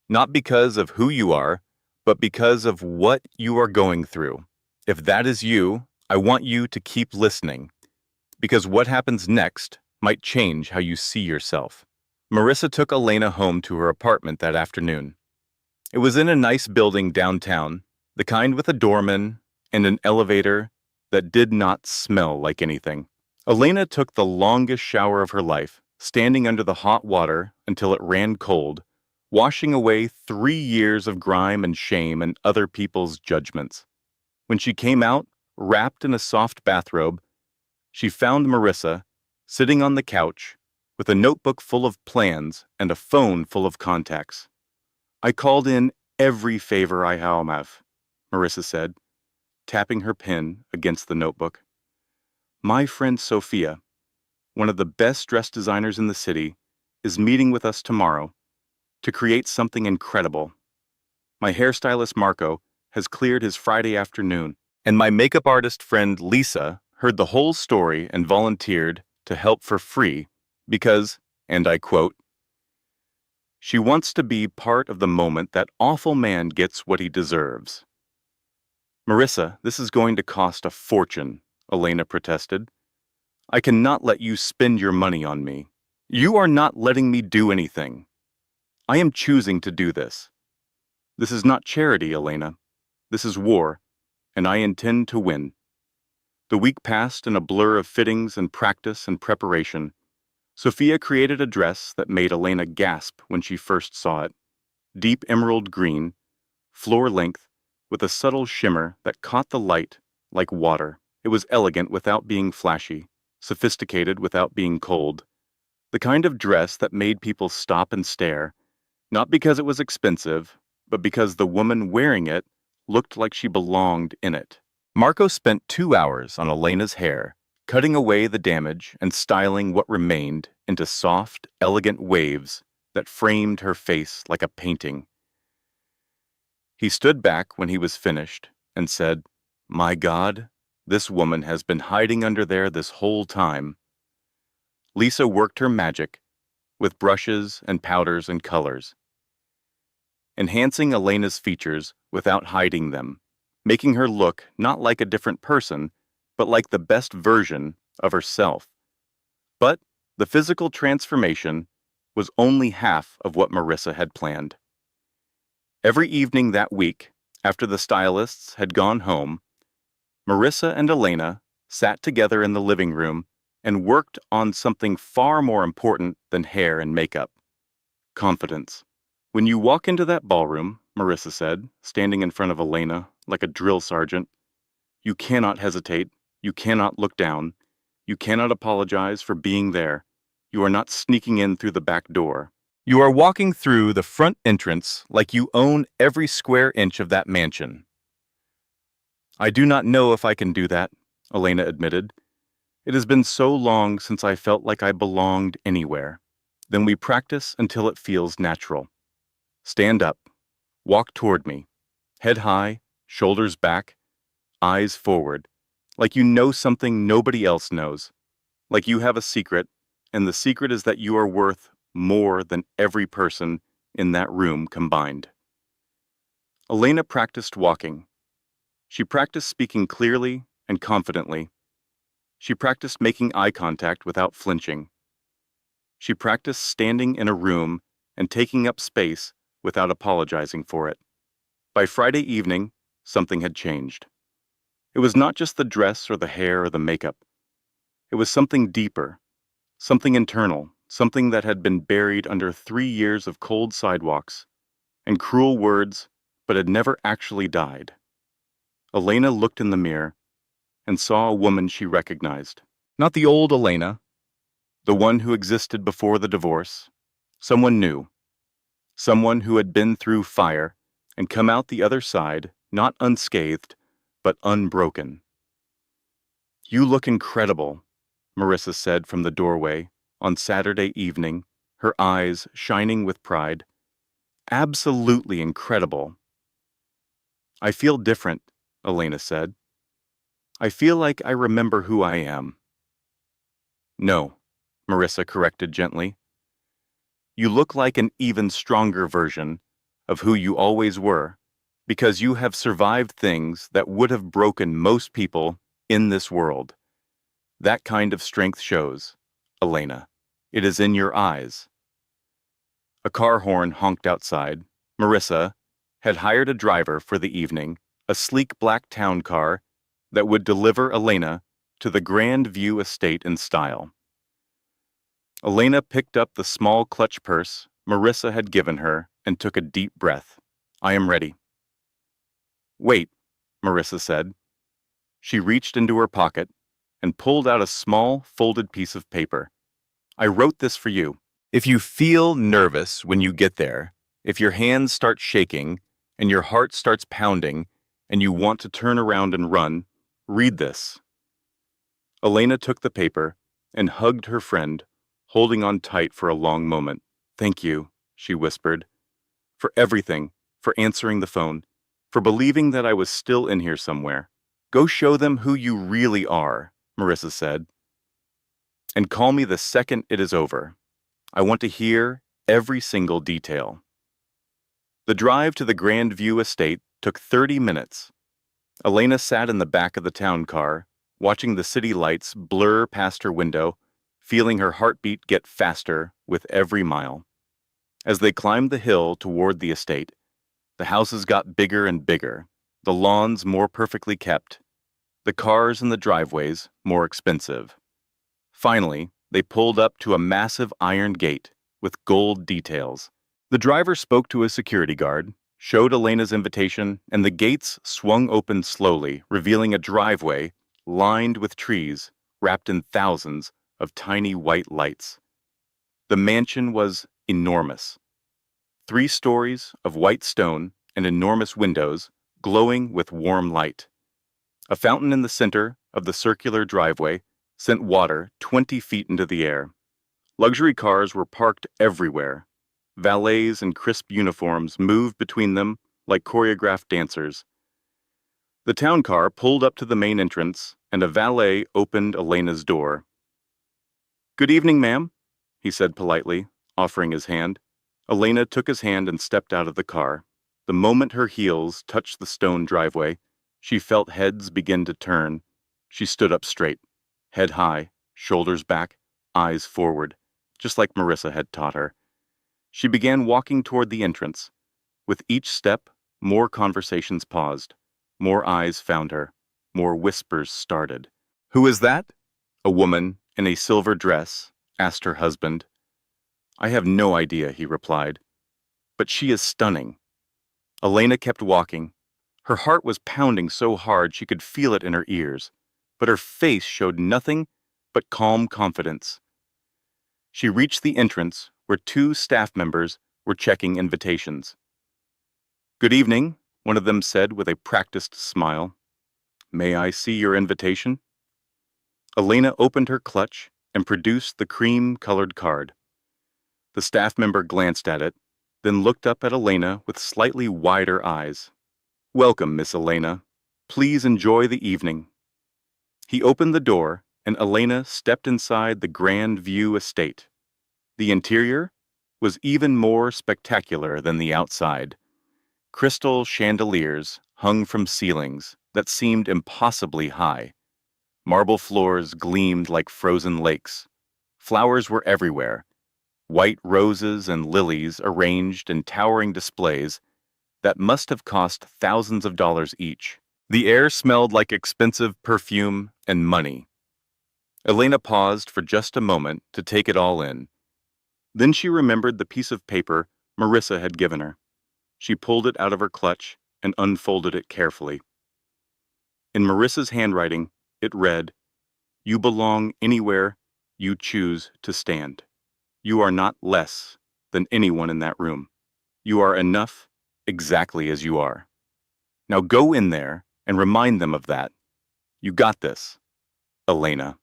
not because of who you are, but because of what you are going through. If that is you, I want you to keep listening, because what happens next might change how you see yourself. Marissa took Elena home to her apartment that afternoon. It was in a nice building downtown, the kind with a doorman and an elevator that did not smell like anything. Elena took the longest shower of her life, standing under the hot water until it ran cold, washing away 3 years of grime and shame and other people's judgments. When she came out, wrapped in a soft bathrobe, she found Marissa sitting on the couch with a notebook full of plans and a phone full of contacts. "I called in every favor I have," Marissa said, tapping her pen against the notebook. "My friend Sophia, one of the best dress designers in the city, is meeting with us tomorrow to create something incredible. My hairstylist Marco has cleared his Friday afternoon, and my makeup artist friend Lisa heard the whole story and volunteered to help for free because, and I quote, she wants to be part of the moment that awful man gets what he deserves." "Marissa, this is going to cost a fortune," Elena protested. "I cannot let you spend your money on me. You are not letting me do anything. I am choosing to do this. This is not charity, Elena. This is war, and I intend to win." The week passed in a blur of fittings and practice and preparation. Sophia created a dress that made Elena gasp when she first saw it. Deep emerald green, floor length, with a subtle shimmer that caught the light like water. It was elegant without being flashy, sophisticated without being cold. The kind of dress that made people stop and stare, not because it was expensive, but because the woman wearing it looked like she belonged in it. Marco spent 2 hours on Elena's hair, cutting away the damage and styling what remained into soft, elegant waves that framed her face like a painting. He stood back when he was finished and said, "My God, this woman has been hiding under there this whole time." Lisa worked her magic with brushes and powders and colors, enhancing Elena's features without hiding them, making her look not like a different person, but like the best version of herself. But the physical transformation was only half of what Marissa had planned. Every evening that week, after the stylists had gone home, Marissa and Elena sat together in the living room and worked on something far more important than hair and makeup: confidence. "When you walk into that ballroom," Marissa said, standing in front of Elena like a drill sergeant, "you cannot hesitate, you cannot look down, you cannot apologize for being there. You are not sneaking in through the back door. You are walking through the front entrance like you own every square inch of that mansion. I do not know if I can do that, Elena admitted. It has been so long since I felt like I belonged anywhere. Then we practice until it feels natural. Stand up. Walk toward me. Head high, shoulders back, eyes forward. Like you know something nobody else knows. Like you have a secret, and the secret is that you are worth more than every person in that room combined. Elena practiced walking. She practiced speaking clearly and confidently. She practiced making eye contact without flinching. She practiced standing in a room and taking up space without apologizing for it. By Friday evening, something had changed. It was not just the dress or the hair or the makeup. It was something deeper, something internal, something that had been buried under 3 years of cold sidewalks and cruel words, but had never actually died. Elena looked in the mirror and saw a woman she recognized. Not the old Elena, the one who existed before the divorce. Someone new. Someone who had been through fire and come out the other side, not unscathed, but unbroken. You look incredible, Marissa said from the doorway on Saturday evening, her eyes shining with pride. Absolutely incredible. I feel different, Elena said. I feel like I remember who I am. No, Marissa corrected gently. You look like an even stronger version of who you always were, because you have survived things that would have broken most people in this world. That kind of strength shows, Elena. It is in your eyes. A car horn honked outside. Marissa had hired a driver for the evening, a sleek black town car that would deliver Elena to the Grand View estate in style. Elena picked up the small clutch purse Marissa had given her and took a deep breath. I am ready. Wait, Marissa said. She reached into her pocket and pulled out a small, folded piece of paper. I wrote this for you. If you feel nervous when you get there, if your hands start shaking and your heart starts pounding and you want to turn around and run, read this. Elena took the paper and hugged her friend, holding on tight for a long moment. Thank you, she whispered, for everything, for answering the phone, for believing that I was still in here somewhere. Go show them who you really are, Marissa said, and call me the second it is over. I want to hear every single detail. The drive to the Grand View estate took 30 minutes. Elena sat in the back of the town car, watching the city lights blur past her window, feeling her heartbeat get faster with every mile. As they climbed the hill toward the estate, the houses got bigger and bigger, the lawns more perfectly kept, the cars in the driveways more expensive. Finally, they pulled up to a massive iron gate with gold details. The driver spoke to a security guard, showed Elena's invitation, and the gates swung open slowly, revealing a driveway lined with trees wrapped in thousands of tiny white lights. The mansion was enormous. 3 stories of white stone and enormous windows glowing with warm light. A fountain in the center of the circular driveway sent water 20 feet into the air. Luxury cars were parked everywhere. Valets in crisp uniforms moved between them like choreographed dancers. The town car pulled up to the main entrance, and a valet opened Elena's door. Good evening, ma'am, he said politely, offering his hand. Elena took his hand and stepped out of the car. The moment her heels touched the stone driveway, she felt heads begin to turn. She stood up straight, head high, shoulders back, eyes forward, just like Marissa had taught her. She began walking toward the entrance. With each step, more conversations paused. More eyes found her. More whispers started. Who is that? A woman in a silver dress asked her husband. I have no idea, he replied. But she is stunning. Elena kept walking. Her heart was pounding so hard she could feel it in her ears, but her face showed nothing but calm confidence. She reached the entrance where two staff members were checking invitations. "Good evening," one of them said with a practiced smile. "May I see your invitation?" Elena opened her clutch and produced the cream-colored card. The staff member glanced at it, then looked up at Elena with slightly wider eyes. "Welcome, Miss Elena. Please enjoy the evening." He opened the door, and Elena stepped inside the Grand View estate. The interior was even more spectacular than the outside. Crystal chandeliers hung from ceilings that seemed impossibly high. Marble floors gleamed like frozen lakes. Flowers were everywhere, white roses and lilies arranged in towering displays that must have cost thousands of dollars each. The air smelled like expensive perfume and money. Elena paused for just a moment to take it all in. Then she remembered the piece of paper Marissa had given her. She pulled it out of her clutch and unfolded it carefully. In Marissa's handwriting, it read, "You belong anywhere you choose to stand. You are not less than anyone in that room. You are enough exactly as you are. Now go in there and remind them of that. You got this, Elena."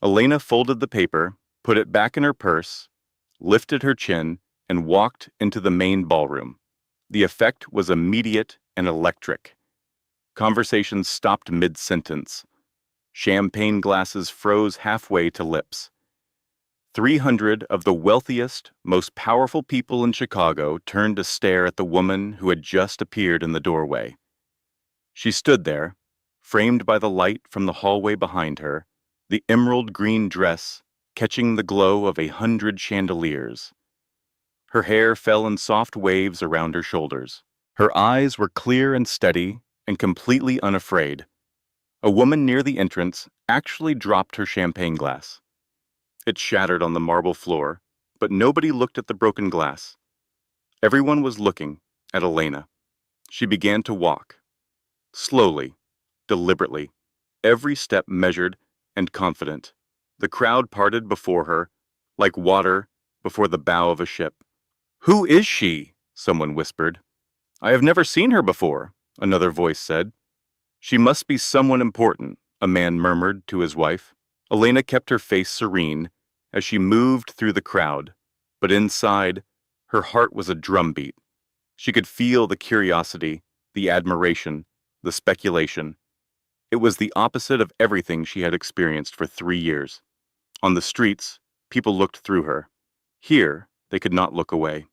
Elena folded the paper, put it back in her purse, lifted her chin, and walked into the main ballroom. The effect was immediate and electric. Conversations stopped mid-sentence. Champagne glasses froze halfway to lips. 300 of the wealthiest, most powerful people in Chicago turned to stare at the woman who had just appeared in the doorway. She stood there, framed by the light from the hallway behind her, the emerald green dress catching the glow of 100 chandeliers. Her hair fell in soft waves around her shoulders. Her eyes were clear and steady and completely unafraid. A woman near the entrance actually dropped her champagne glass. It shattered on the marble floor, but nobody looked at the broken glass. Everyone was looking at Elena. She began to walk. Slowly, deliberately, every step measured and confident. The crowd parted before her, like water before the bow of a ship. "Who is she?" someone whispered. "I have never seen her before," another voice said. "She must be someone important," a man murmured to his wife. Elena kept her face serene as she moved through the crowd, but inside, her heart was a drumbeat. She could feel the curiosity, the admiration, the speculation. It was the opposite of everything she had experienced for 3 years. On the streets, people looked through her. Here, they could not look away.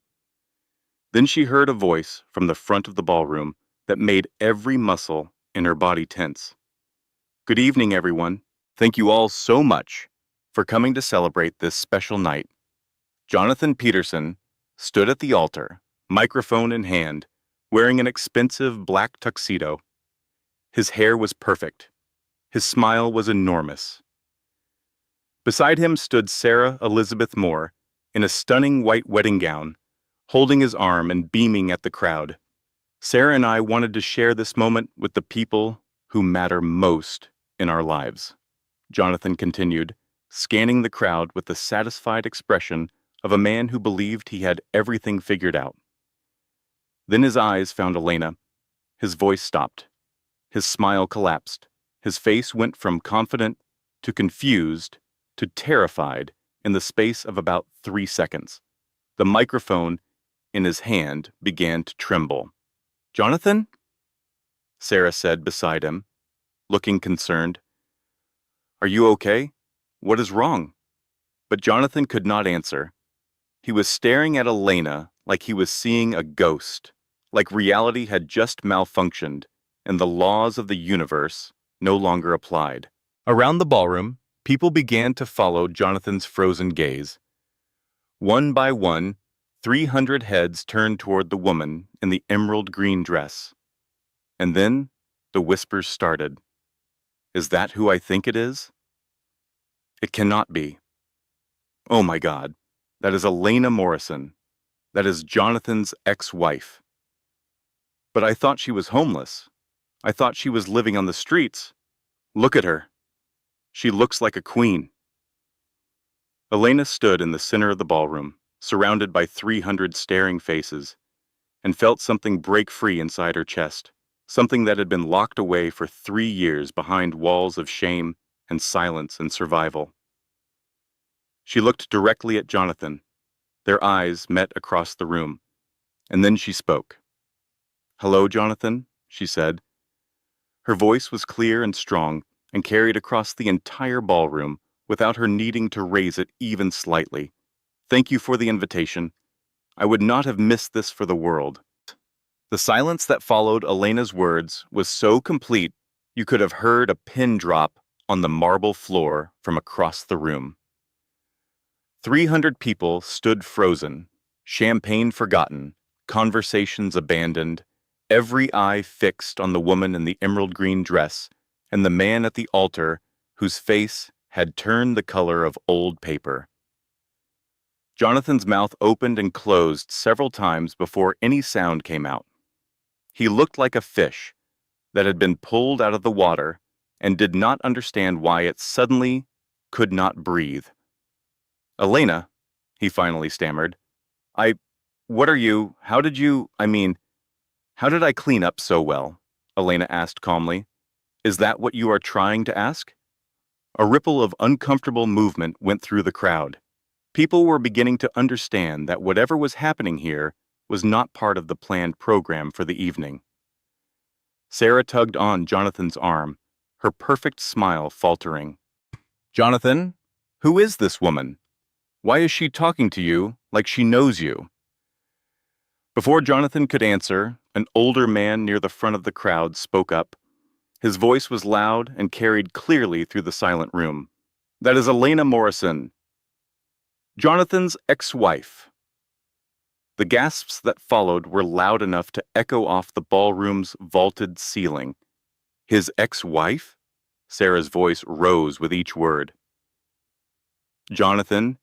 Then she heard a voice from the front of the ballroom that made every muscle in her body tense. "Good evening, everyone. Thank you all so much for coming to celebrate this special night." Jonathan Peterson stood at the altar, microphone in hand, wearing an expensive black tuxedo. His hair was perfect. His smile was enormous. Beside him stood Sarah Elizabeth Moore in a stunning white wedding gown, holding his arm and beaming at the crowd. "Sarah and I wanted to share this moment with the people who matter most in our lives," Jonathan continued, scanning the crowd with the satisfied expression of a man who believed he had everything figured out. Then his eyes found Elena. His voice stopped. His smile collapsed. His face went from confident to confused to terrified in the space of about 3 seconds. The microphone in his hand began to tremble. "Jonathan?" Sarah said beside him, looking concerned. "Are you okay? What is wrong?" But Jonathan could not answer. He was staring at Elena like he was seeing a ghost, like reality had just malfunctioned and the laws of the universe no longer applied. Around the ballroom, people began to follow Jonathan's frozen gaze. One by one, 300 heads turned toward the woman in the emerald green dress. And then the whispers started. "Is that who I think it is? It cannot be. Oh my God, that is Elena Morrison. That is Jonathan's ex-wife. But I thought she was homeless. I thought she was living on the streets. Look at her. She looks like a queen." Elena stood in the center of the ballroom, surrounded by 300 staring faces, and felt something break free inside her chest, something that had been locked away for 3 years behind walls of shame and silence and survival. She looked directly at Jonathan. Their eyes met across the room, and then she spoke. "Hello, Jonathan," she said. Her voice was clear and strong and carried across the entire ballroom without her needing to raise it even slightly. "Thank you for the invitation. I would not have missed this for the world." The silence that followed Elena's words was so complete you could have heard a pin drop on the marble floor from across the room. 300 people stood frozen, champagne forgotten, conversations abandoned, every eye fixed on the woman in the emerald green dress and the man at the altar whose face had turned the color of old paper. Jonathan's mouth opened and closed several times before any sound came out. He looked like a fish that had been pulled out of the water and did not understand why it suddenly could not breathe. "Elena," he finally stammered, what are you, how did you, how did I clean up so well?" Elena asked calmly. "Is that what you are trying to ask?" A ripple of uncomfortable movement went through the crowd. People were beginning to understand that whatever was happening here was not part of the planned program for the evening. Sarah tugged on Jonathan's arm, her perfect smile faltering. "Jonathan, who is this woman? Why is she talking to you like she knows you?" Before Jonathan could answer, an older man near the front of the crowd spoke up. His voice was loud and carried clearly through the silent room. "That is Elena Morrison, Jonathan's ex-wife." The gasps that followed were loud enough to echo off the ballroom's vaulted ceiling. "His ex-wife?" Sarah's voice rose with each word. "Jonathan,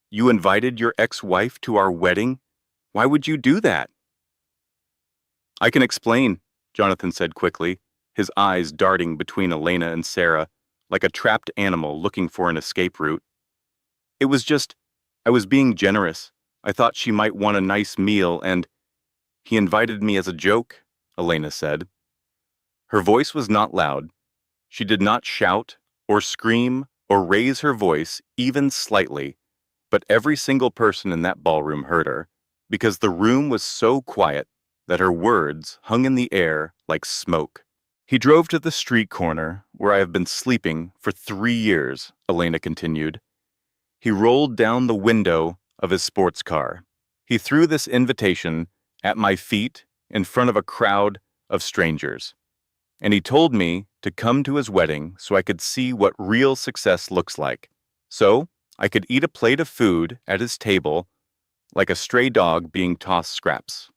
you invited your ex-wife to our wedding? Why would you do that?" "I can explain," Jonathan said quickly, his eyes darting between Elena and Sarah like a trapped animal looking for an escape route. "It was just, I was being generous. I thought she might want a nice meal and—" "He invited me as a joke," Elena said. Her voice was not loud. She did not shout or scream or raise her voice even slightly, but every single person in that ballroom heard her, because the room was so quiet that her words hung in the air like smoke. "He drove to the street corner where I have been sleeping for 3 years," Elena continued. "He rolled down the window of his sports car. He threw this invitation at my feet in front of a crowd of strangers. And he told me to come to his wedding so I could see what real success looks like. So I could eat a plate of food at his table like a stray dog being tossed scraps."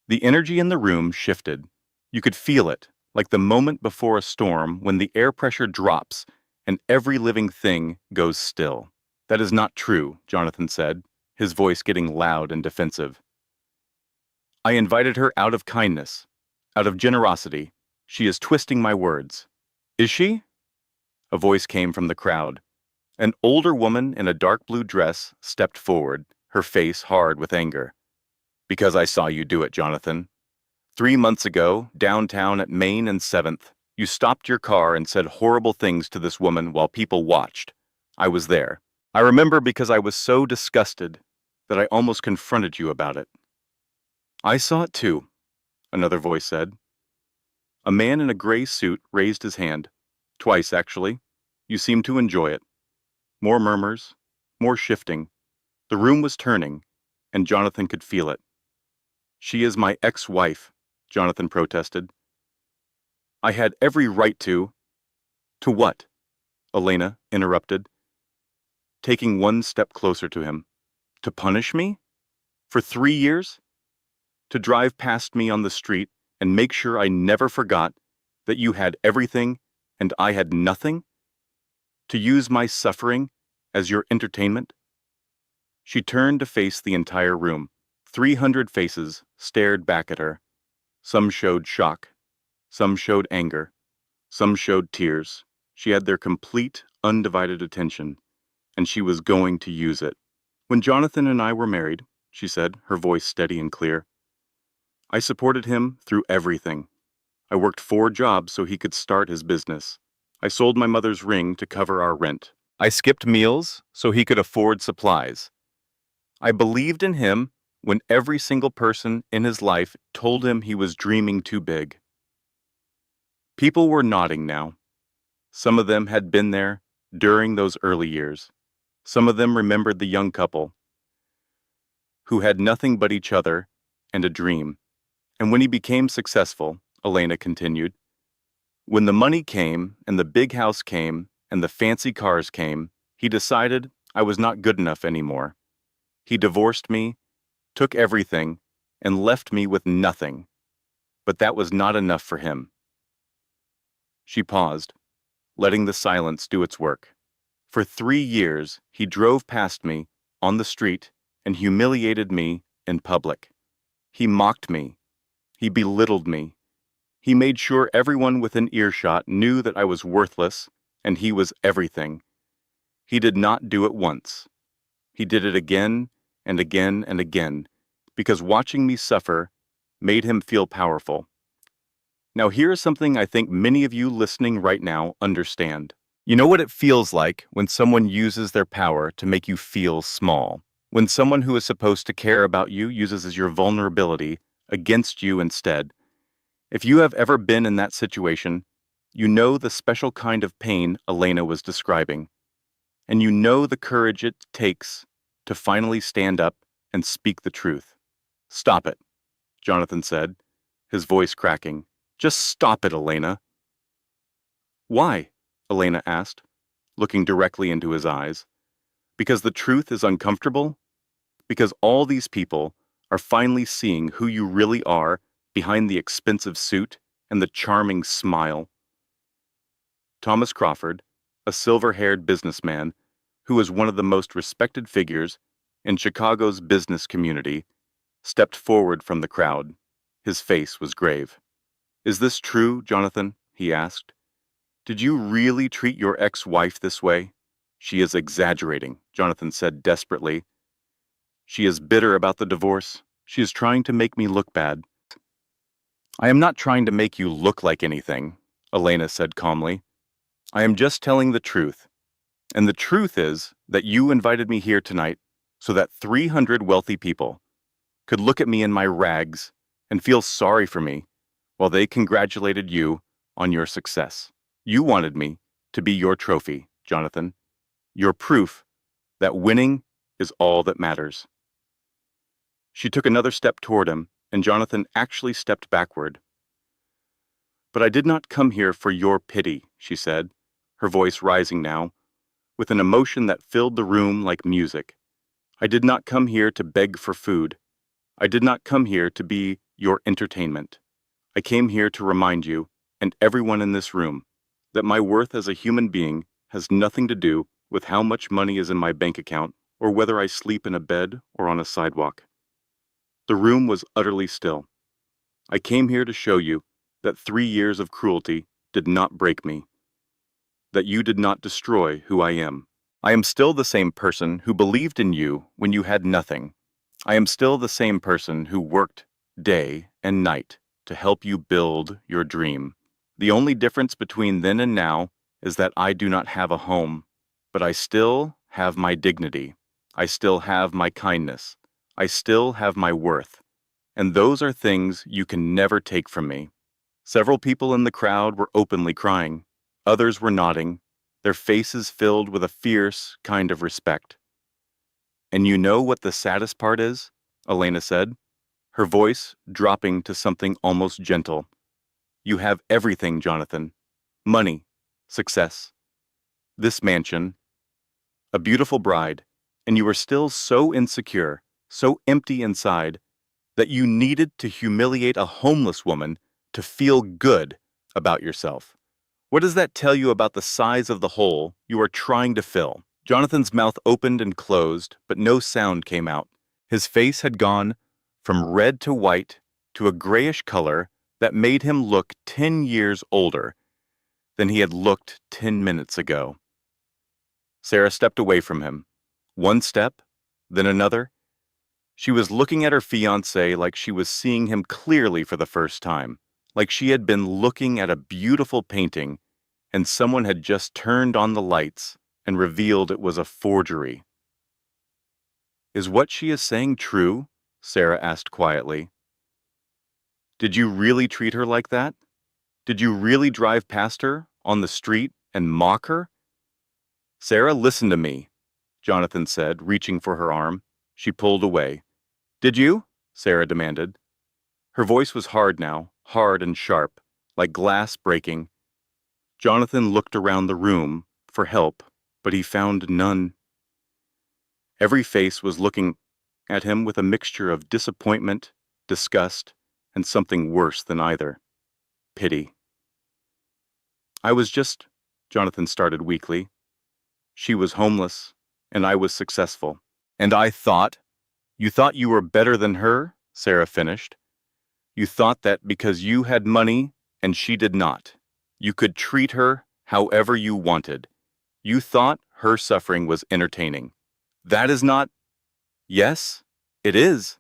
The energy in the room shifted. You could feel it, like the moment before a storm when the air pressure drops and every living thing goes still. "That is not true," Jonathan said, his voice getting loud and defensive. "I invited her out of kindness, out of generosity. She is twisting my words." "Is she?" A voice came from the crowd. An older woman in a dark blue dress stepped forward, her face hard with anger. "Because I saw you do it, Jonathan. 3 months ago, downtown at Main and 7th, you stopped your car and said horrible things to this woman while people watched. I was there. I remember because I was so disgusted that I almost confronted you about it." "I saw it too," another voice said. A man in a gray suit raised his hand. Twice, actually. "You seemed to enjoy it." More murmurs, more shifting. The room was turning, and Jonathan could feel it. "She is my ex-wife," Jonathan protested. "I had every right to—" "To what?" Elena interrupted, taking one step closer to him. "To punish me? For 3 years? To drive past me on the street and make sure I never forgot that you had everything and I had nothing? To use my suffering as your entertainment?" She turned to face the entire room. 300 faces stared back at her. Some showed shock. Some showed anger. Some showed tears. She had their complete, undivided attention. and she was going to use it. When Jonathan and I were married, she said, her voice steady and clear, I supported him through everything. I worked 4 jobs so he could start his business. I sold my mother's ring to cover our rent. I skipped meals so he could afford supplies. I believed in him when every single person in his life told him he was dreaming too big. People were nodding now. Some of them had been there during those early years. Some of them remembered the young couple who had nothing but each other and a dream. And when he became successful, Elena continued, when the money came and the big house came and the fancy cars came, he decided I was not good enough anymore. He divorced me, took everything, and left me with nothing. But that was not enough for him. She paused, letting the silence do its work. For 3 years, he drove past me on the street and humiliated me in public. He mocked me. He belittled me. He made sure everyone within earshot knew that I was worthless and he was everything. He did not do it once. He did it again and again and again, because watching me suffer made him feel powerful. Now here is something I think many of you listening right now understand. You know what it feels like when someone uses their power to make you feel small. When someone who is supposed to care about you uses your vulnerability against you instead. If you have ever been in that situation, you know the special kind of pain Elena was describing. And you know the courage it takes to finally stand up and speak the truth. Stop it, Jonathan said, his voice cracking. Just stop it, Elena. Why? Elena asked, looking directly into his eyes. Because the truth is uncomfortable? Because all these people are finally seeing who you really are behind the expensive suit and the charming smile. Thomas Crawford, a silver-haired businessman who was one of the most respected figures in Chicago's business community, stepped forward from the crowd. His face was grave. Is this true, Jonathan? He asked. Did you really treat your ex-wife this way? She is exaggerating, Jonathan said desperately. She is bitter about the divorce. She is trying to make me look bad. I am not trying to make you look like anything, Elena said calmly. I am just telling the truth. And the truth is that you invited me here tonight so that 300 wealthy people could look at me in my rags and feel sorry for me while they congratulated you on your success. You wanted me to be your trophy, Jonathan, your proof that winning is all that matters. She took another step toward him, and Jonathan actually stepped backward. But I did not come here for your pity, she said, her voice rising now, with an emotion that filled the room like music. I did not come here to beg for food. I did not come here to be your entertainment. I came here to remind you, and everyone in this room, that my worth as a human being has nothing to do with how much money is in my bank account or whether I sleep in a bed or on a sidewalk. The room was utterly still. I came here to show you that 3 years of cruelty did not break me, that you did not destroy who I am. I am still the same person who believed in you when you had nothing. I am still the same person who worked day and night to help you build your dream. The only difference between then and now is that I do not have a home, but I still have my dignity. I still have my kindness. I still have my worth. And those are things you can never take from me. Several people in the crowd were openly crying. Others were nodding, their faces filled with a fierce kind of respect. And you know what the saddest part is? Elena said, her voice dropping to something almost gentle. You have everything, Jonathan. Money, success, this mansion, a beautiful bride, and you are still so insecure, so empty inside, that you needed to humiliate a homeless woman to feel good about yourself. What does that tell you about the size of the hole you are trying to fill? Jonathan's mouth opened and closed, but no sound came out. His face had gone from red to white to a grayish color that made him look 10 years older than he had looked 10 minutes ago. Sarah stepped away from him. One step, then another. She was looking at her fiancé like she was seeing him clearly for the first time, like she had been looking at a beautiful painting and someone had just turned on the lights and revealed it was a forgery. Is what she is saying true? Sarah asked quietly. Did you really treat her like that? Did you really drive past her on the street and mock her? Sarah, listen to me, Jonathan said, reaching for her arm. She pulled away. Did you? Sarah demanded. Her voice was hard now, hard and sharp, like glass breaking. Jonathan looked around the room for help, but he found none. Every face was looking at him with a mixture of disappointment, disgust, and something worse than either. Pity. Jonathan started weakly. She was homeless, and I was successful. And you thought you were better than her? Sarah finished. You thought that because you had money and she did not, you could treat her however you wanted. You thought her suffering was entertaining. That is not... Yes, it is.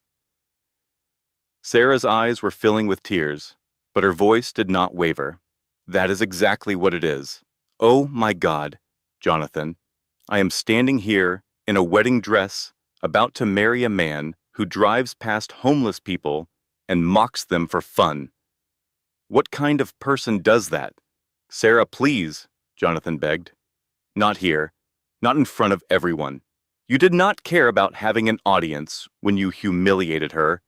Sarah's eyes were filling with tears, but her voice did not waver. That is exactly what it is. Oh my God, Jonathan, I am standing here in a wedding dress, about to marry a man who drives past homeless people and mocks them for fun. What kind of person does that? Sarah, please, Jonathan begged. Not here. Not in front of everyone. You did not care about having an audience when you humiliated her,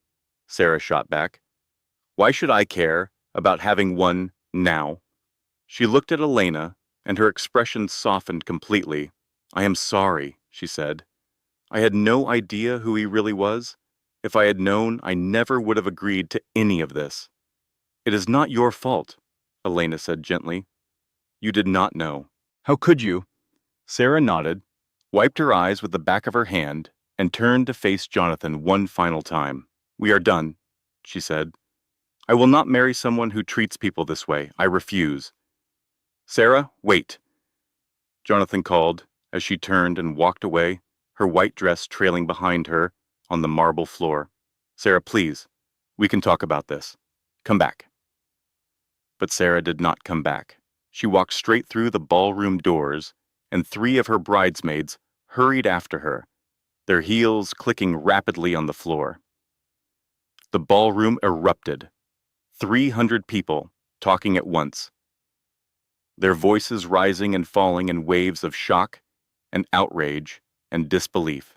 Sarah shot back. Why should I care about having one now? She looked at Elena, and her expression softened completely. I am sorry, she said. I had no idea who he really was. If I had known, I never would have agreed to any of this. It is not your fault, Elena said gently. You did not know. How could you? Sarah nodded, wiped her eyes with the back of her hand, and turned to face Jonathan one final time. We are done, she said. I will not marry someone who treats people this way. I refuse. Sarah, wait, Jonathan called as she turned and walked away, her white dress trailing behind her on the marble floor. Sarah, please, we can talk about this. Come back. But Sarah did not come back. She walked straight through the ballroom doors, and 3 of her bridesmaids hurried after her, their heels clicking rapidly on the floor. The ballroom erupted. 300 people talking at once, their voices rising and falling in waves of shock and outrage and disbelief.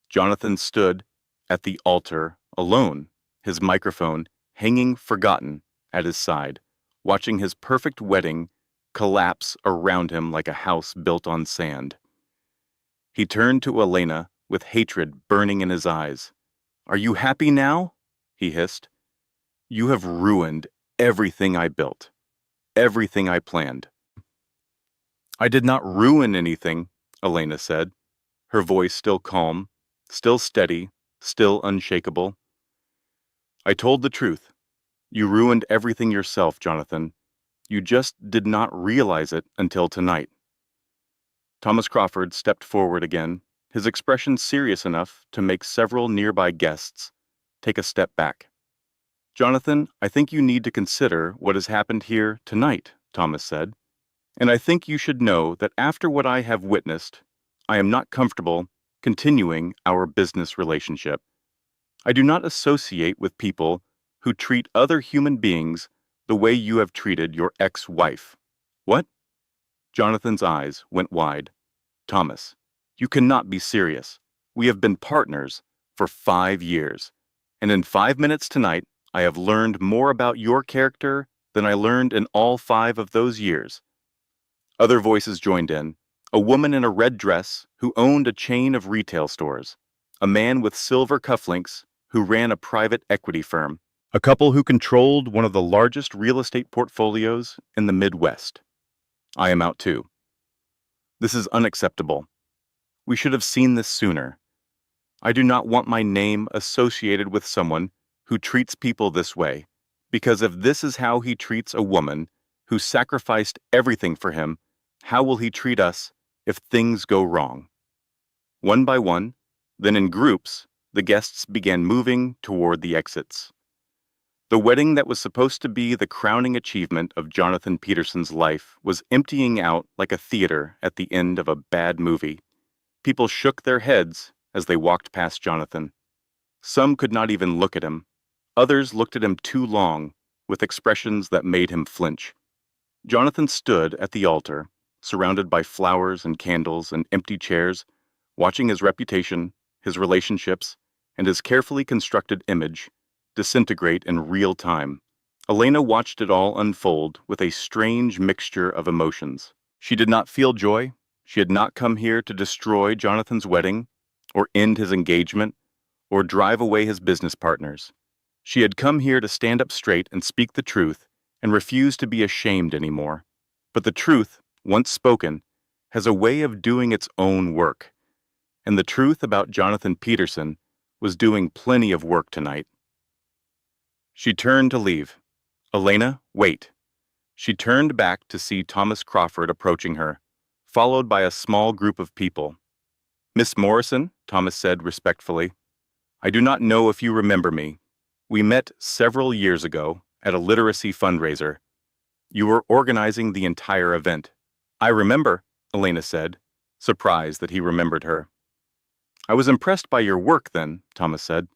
Jonathan stood at the altar alone, his microphone hanging forgotten at his side, watching his perfect wedding collapse around him like a house built on sand. He turned to Elena with hatred burning in his eyes. Are you happy now? He hissed. You have ruined everything I built, everything I planned. I did not ruin anything, Elena said, her voice still calm, still steady, still unshakable. I told the truth. You ruined everything yourself, Jonathan. You just did not realize it until tonight. Thomas Crawford stepped forward again, his expression serious enough to make several nearby guests take a step back. Jonathan, I think you need to consider what has happened here tonight, Thomas said. And I think you should know that after what I have witnessed, I am not comfortable continuing our business relationship. I do not associate with people who treat other human beings the way you have treated your ex-wife. What? Jonathan's eyes went wide. Thomas, you cannot be serious. We have been partners for 5 years. And in 5 minutes tonight, I have learned more about your character than I learned in all 5 of those years. Other voices joined in. A woman in a red dress who owned a chain of retail stores. A man with silver cufflinks who ran a private equity firm. A couple who controlled one of the largest real estate portfolios in the Midwest. I am out too. This is unacceptable. We should have seen this sooner. I do not want my name associated with someone who treats people this way, because if this is how he treats a woman who sacrificed everything for him, how will he treat us if things go wrong. One by one, then in groups, the guests began moving toward the exits. The wedding that was supposed to be the crowning achievement of Jonathan Peterson's life was emptying out like a theater at the end of a bad movie. People shook their heads as they walked past Jonathan. Some could not even look at him. Others looked at him too long, with expressions that made him flinch. Jonathan stood at the altar, surrounded by flowers and candles and empty chairs, watching his reputation, his relationships, and his carefully constructed image disintegrate in real time. Elena watched it all unfold with a strange mixture of emotions. She did not feel joy. She had not come here to destroy Jonathan's wedding, or end his engagement, or drive away his business partners. She had come here to stand up straight and speak the truth and refuse to be ashamed anymore. But the truth, once spoken, has a way of doing its own work. And the truth about Jonathan Peterson was doing plenty of work tonight. She turned to leave. Elena, wait. She turned back to see Thomas Crawford approaching her, followed by a small group of people. Miss Morrison, Thomas said respectfully, I do not know if you remember me. We met several years ago at a literacy fundraiser. You were organizing the entire event. I remember, Elena said, surprised that he remembered her. I was impressed by your work then, Thomas said.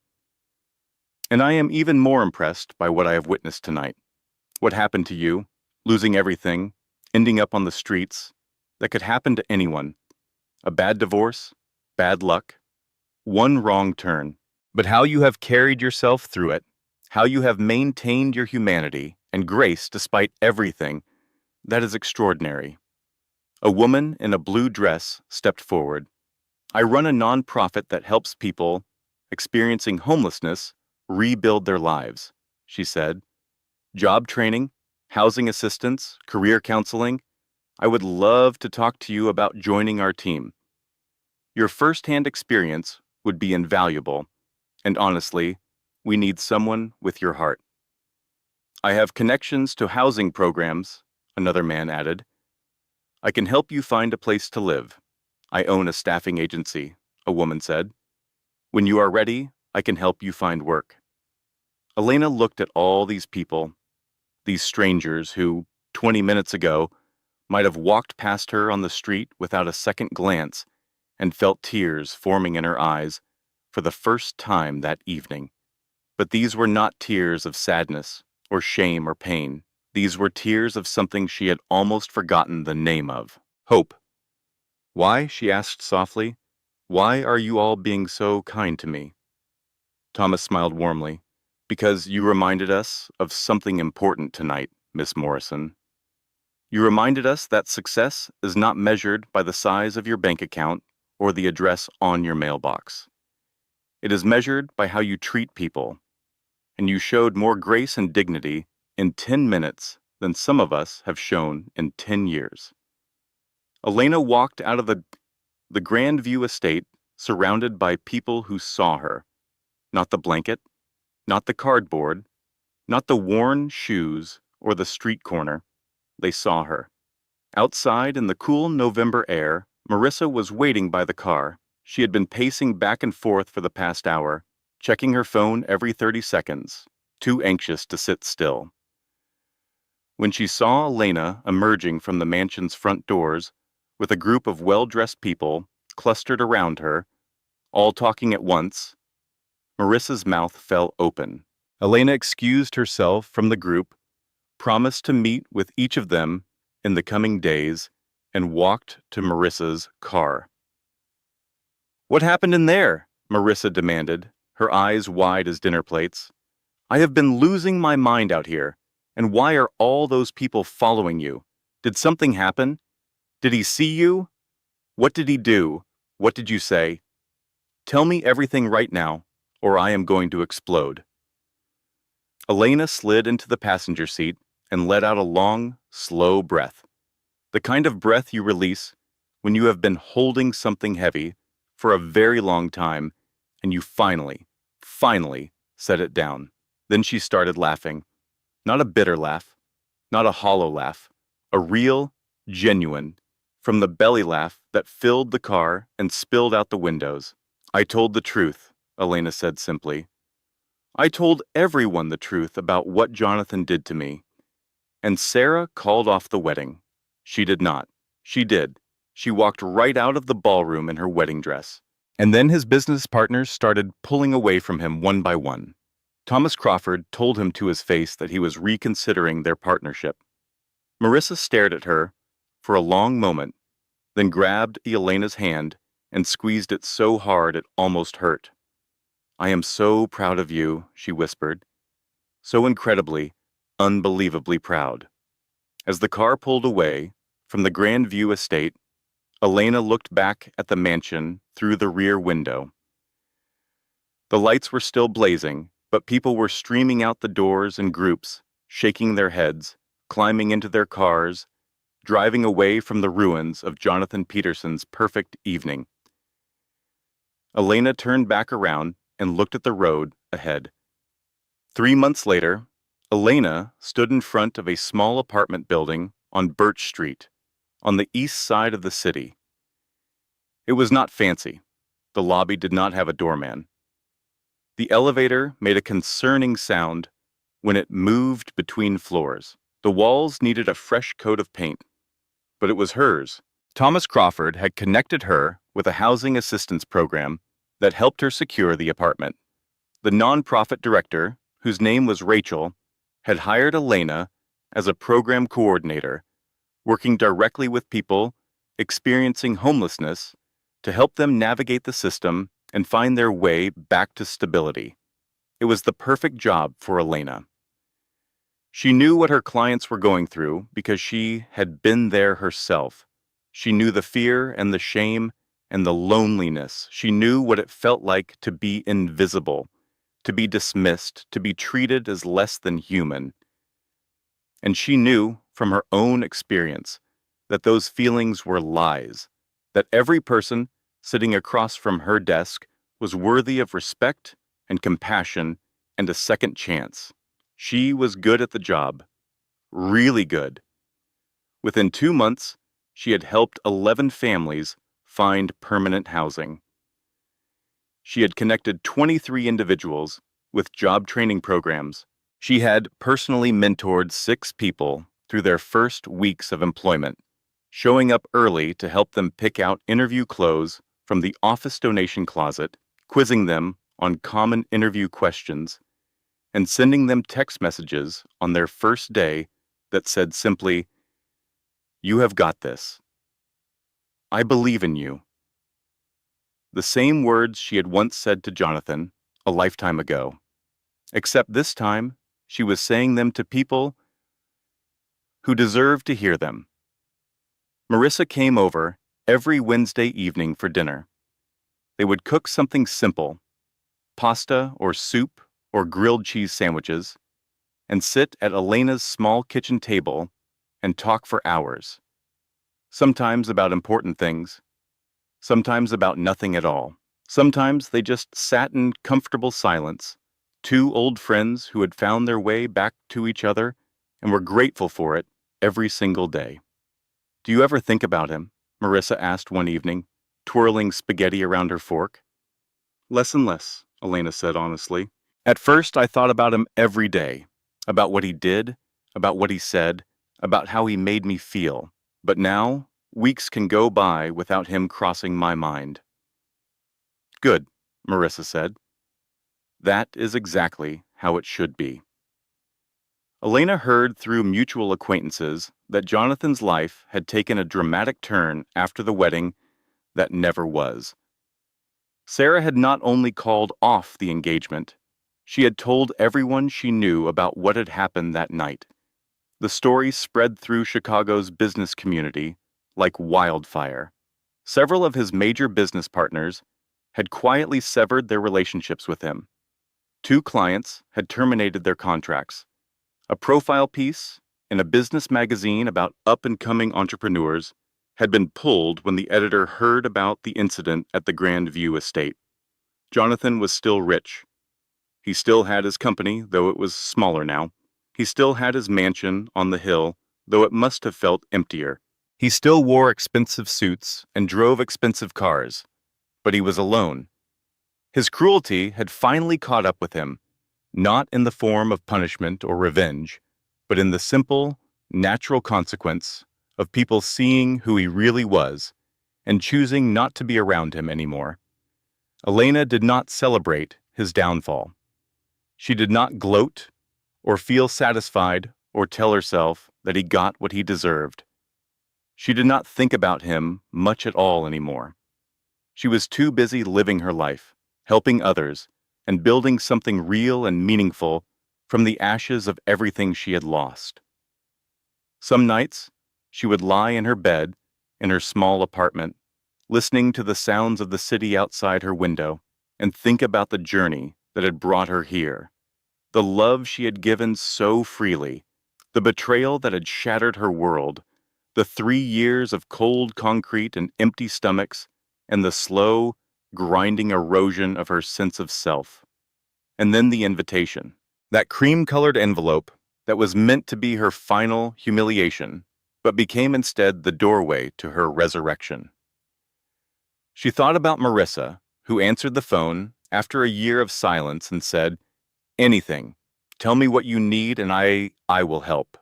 And I am even more impressed by what I have witnessed tonight. What happened to you, losing everything, ending up on the streets, that could happen to anyone. A bad divorce, bad luck, one wrong turn. But how you have carried yourself through it, how you have maintained your humanity and grace despite everything, that is extraordinary. A woman in a blue dress stepped forward. I run a nonprofit that helps people experiencing homelessness rebuild their lives, she said. Job training, housing assistance, career counseling. I would love to talk to you about joining our team. Your first-hand experience would be invaluable, and honestly, we need someone with your heart. I have connections to housing programs, another man added. I can help you find a place to live. I own a staffing agency, a woman said. When you are ready, I can help you find work. Elena looked at all these people, these strangers who, 20 minutes ago, might have walked past her on the street without a second glance and felt tears forming in her eyes for the first time that evening. But these were not tears of sadness or shame or pain. These were tears of something she had almost forgotten the name of. Hope. Why? She asked softly. Why are you all being so kind to me? Thomas smiled warmly. Because you reminded us of something important tonight, Miss Morrison. You reminded us that success is not measured by the size of your bank account or the address on your mailbox. It is measured by how you treat people, and you showed more grace and dignity in 10 minutes than some of us have shown in 10 years. Elena walked out of the Grandview estate surrounded by people who saw her, not the blanket, not the cardboard, not the worn shoes or the street corner. They saw her. Outside in the cool November air, Marissa was waiting by the car. She had been pacing back and forth for the past hour, checking her phone every 30 seconds, too anxious to sit still. When she saw Elena emerging from the mansion's front doors with a group of well-dressed people clustered around her, all talking at once, Marissa's mouth fell open. Elena excused herself from the group, promised to meet with each of them in the coming days, and walked to Marissa's car. What happened in there? Marissa demanded, her eyes wide as dinner plates. I have been losing my mind out here. And why are all those people following you? Did something happen? Did he see you? What did he do? What did you say? Tell me everything right now, or I am going to explode. Elena slid into the passenger seat and let out a long, slow breath. The kind of breath you release when you have been holding something heavy for a very long time and you finally set it down. Then she started laughing. Not a bitter laugh, not a hollow laugh, a real, genuine, from the belly laugh that filled the car and spilled out the windows. "I told the truth," Elena said simply. "I told everyone the truth about what Jonathan did to me." And Sarah called off the wedding. She did not. She did. She walked right out of the ballroom in her wedding dress. And then his business partners started pulling away from him one by one. Thomas Crawford told him to his face that he was reconsidering their partnership. Marissa stared at her for a long moment, then grabbed Elena's hand and squeezed it so hard it almost hurt. "I am so proud of you," she whispered. "So incredibly, unbelievably proud." As the car pulled away from the Grandview estate, Elena looked back at the mansion through the rear window. The lights were still blazing, but people were streaming out the doors in groups, shaking their heads, climbing into their cars, driving away from the ruins of Jonathan Peterson's perfect evening. Elena turned back around and looked at the road ahead. 3 months later, Elena stood in front of a small apartment building on Birch Street, on the east side of the city. It was not fancy. The lobby did not have a doorman. The elevator made a concerning sound when it moved between floors. The walls needed a fresh coat of paint, but it was hers. Thomas Crawford had connected her with a housing assistance program that helped her secure the apartment. The nonprofit director, whose name was Rachel, had hired Elena as a program coordinator, working directly with people experiencing homelessness to help them navigate the system and find their way back to stability. It was the perfect job for Elena. She knew what her clients were going through because she had been there herself. She knew the fear and the shame and the loneliness. She knew what it felt like to be invisible, to be dismissed, to be treated as less than human. And she knew from her own experience that those feelings were lies, that every person sitting across from her desk was worthy of respect and compassion and a second chance. She was good at the job, really good. Within 2 months, she had helped 11 families find permanent housing. She had connected 23 individuals with job training programs. She had personally mentored 6 people through their first weeks of employment, showing up early to help them pick out interview clothes from the office donation closet, quizzing them on common interview questions, and sending them text messages on their first day that said simply, "You have got this. I believe in you." The same words she had once said to Jonathan a lifetime ago, except this time she was saying them to people who deserved to hear them. Marissa came over every Wednesday evening for dinner. They would cook something simple, pasta or soup or grilled cheese sandwiches, and sit at Elena's small kitchen table and talk for hours. Sometimes about important things, sometimes about nothing at all. Sometimes they just sat in comfortable silence, 2 old friends who had found their way back to each other and were grateful for it every single day. "Do you ever think about him?" Marissa asked one evening, twirling spaghetti around her fork. "Less and less," Elena said honestly. "At first I thought about him every day, about what he did, about what he said, about how he made me feel. But now, weeks can go by without him crossing my mind." "Good," Marissa said. "That is exactly how it should be." Elena heard through mutual acquaintances that Jonathan's life had taken a dramatic turn after the wedding that never was. Sarah had not only called off the engagement, she had told everyone she knew about what had happened that night. The story spread through Chicago's business community like wildfire. Several of his major business partners had quietly severed their relationships with him. 2 clients had terminated their contracts. A profile piece in a business magazine about up-and-coming entrepreneurs had been pulled when the editor heard about the incident at the Grandview estate. Jonathan was still rich. He still had his company, though it was smaller now. He still had his mansion on the hill, though it must have felt emptier. He still wore expensive suits and drove expensive cars, but he was alone. His cruelty had finally caught up with him, not in the form of punishment or revenge, but in the simple, natural consequence of people seeing who he really was and choosing not to be around him anymore. Elena did not celebrate his downfall. She did not gloat or feel satisfied or tell herself that he got what he deserved. She did not think about him much at all anymore. She was too busy living her life, helping others, and building something real and meaningful from the ashes of everything she had lost. Some nights, she would lie in her bed in her small apartment, listening to the sounds of the city outside her window, and think about the journey that had brought her here, the love she had given so freely, the betrayal that had shattered her world, the 3 years of cold concrete and empty stomachs, and the slow, grinding erosion of her sense of self. And then the invitation, that cream-colored envelope that was meant to be her final humiliation, but became instead the doorway to her resurrection. She thought about Marissa, who answered the phone after a year of silence and said, "Anything. Tell me what you need and I will help."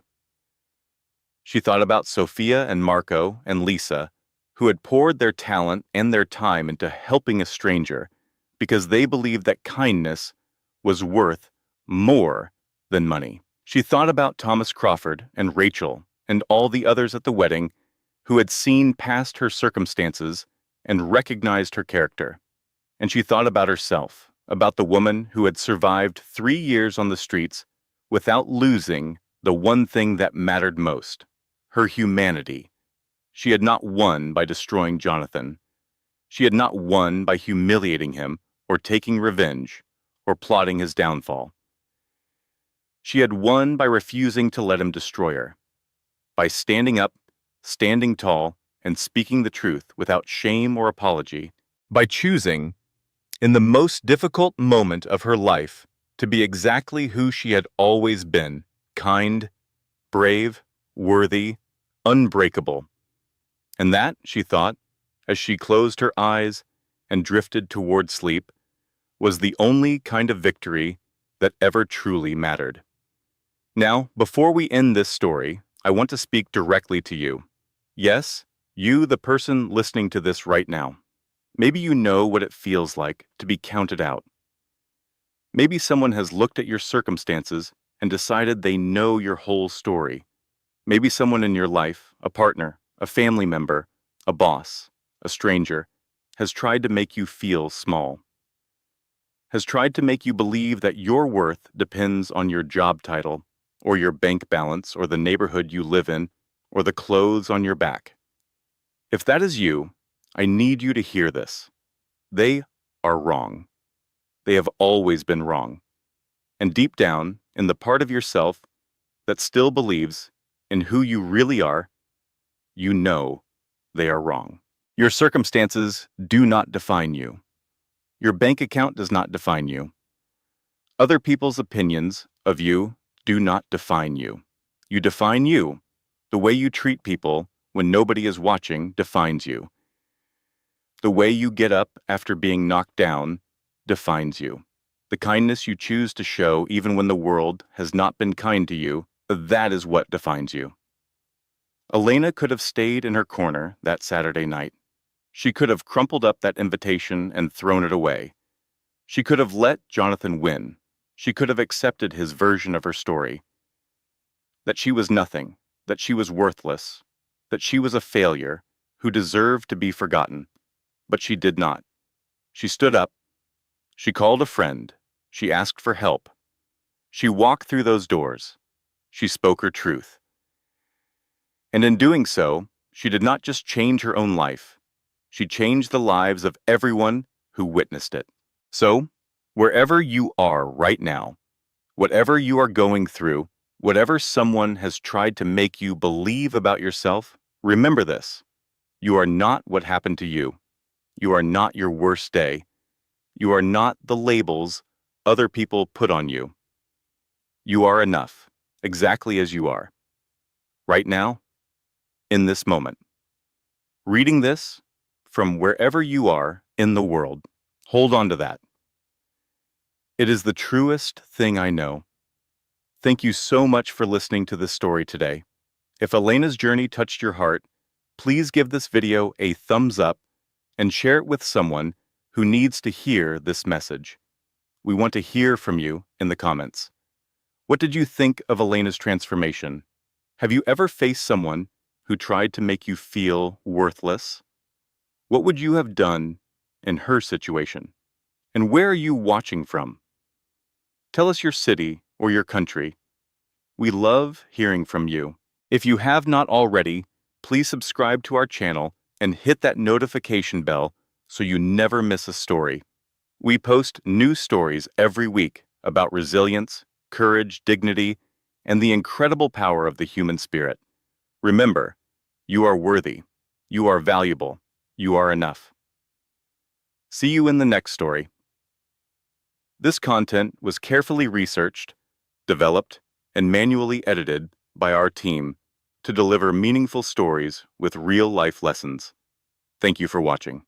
She thought about Sophia and Marco and Lisa, who had poured their talent and their time into helping a stranger because they believed that kindness was worth more than money. She thought about Thomas Crawford and Rachel and all the others at the wedding who had seen past her circumstances and recognized her character. And she thought about herself, about the woman who had survived 3 years on the streets without losing the one thing that mattered most, her humanity. She had not won by destroying Jonathan. She had not won by humiliating him or taking revenge or plotting his downfall. She had won by refusing to let him destroy her, by standing up, standing tall, and speaking the truth without shame or apology, by choosing, in the most difficult moment of her life, to be exactly who she had always been, kind, brave, worthy, unbreakable. And that, she thought, as she closed her eyes and drifted toward sleep, was the only kind of victory that ever truly mattered. Now, before we end this story, I want to speak directly to you. Yes, you, the person listening to this right now. Maybe you know what it feels like to be counted out. Maybe someone has looked at your circumstances and decided they know your whole story. Maybe someone in your life, a partner, a family member, a boss, a stranger, has tried to make you feel small. Has tried to make you believe that your worth depends on your job title, or your bank balance, or the neighborhood you live in, or the clothes on your back. If that is you, I need you to hear this. They are wrong. They have always been wrong. And deep down, in the part of yourself that still believes in who you really are, you know they are wrong. Your circumstances do not define you. Your bank account does not define you. Other people's opinions of you do not define you. You define you. The way you treat people when nobody is watching defines you. The way you get up after being knocked down defines you. The kindness you choose to show even when the world has not been kind to you, that is what defines you. Elena could have stayed in her corner that Saturday night. She could have crumpled up that invitation and thrown it away. She could have let Jonathan win. She could have accepted his version of her story. That she was nothing, that she was worthless, that she was a failure who deserved to be forgotten. But she did not. She stood up. She called a friend. She asked for help. She walked through those doors. She spoke her truth. And in doing so, she did not just change her own life. She changed the lives of everyone who witnessed it. So, wherever you are right now, whatever you are going through, whatever someone has tried to make you believe about yourself, remember this. You are not what happened to you. You are not your worst day. You are not the labels other people put on you. You are enough, exactly as you are. Right now, in this moment. Reading this from wherever you are in the world, hold on to that. It is the truest thing I know. Thank you so much for listening to this story today. If Elena's journey touched your heart, please give this video a thumbs up and share it with someone who needs to hear this message. We want to hear from you in the comments. What did you think of Elena's transformation? Have you ever faced someone who tried to make you feel worthless? What would you have done in her situation? And where are you watching from? Tell us your city or your country. We love hearing from you. If you have not already, please subscribe to our channel and hit that notification bell so you never miss a story. We post new stories every week about resilience, courage, dignity, and the incredible power of the human spirit. Remember, you are worthy, you are valuable, you are enough. See you in the next story. This content was carefully researched, developed, and manually edited by our team to deliver meaningful stories with real-life lessons. Thank you for watching.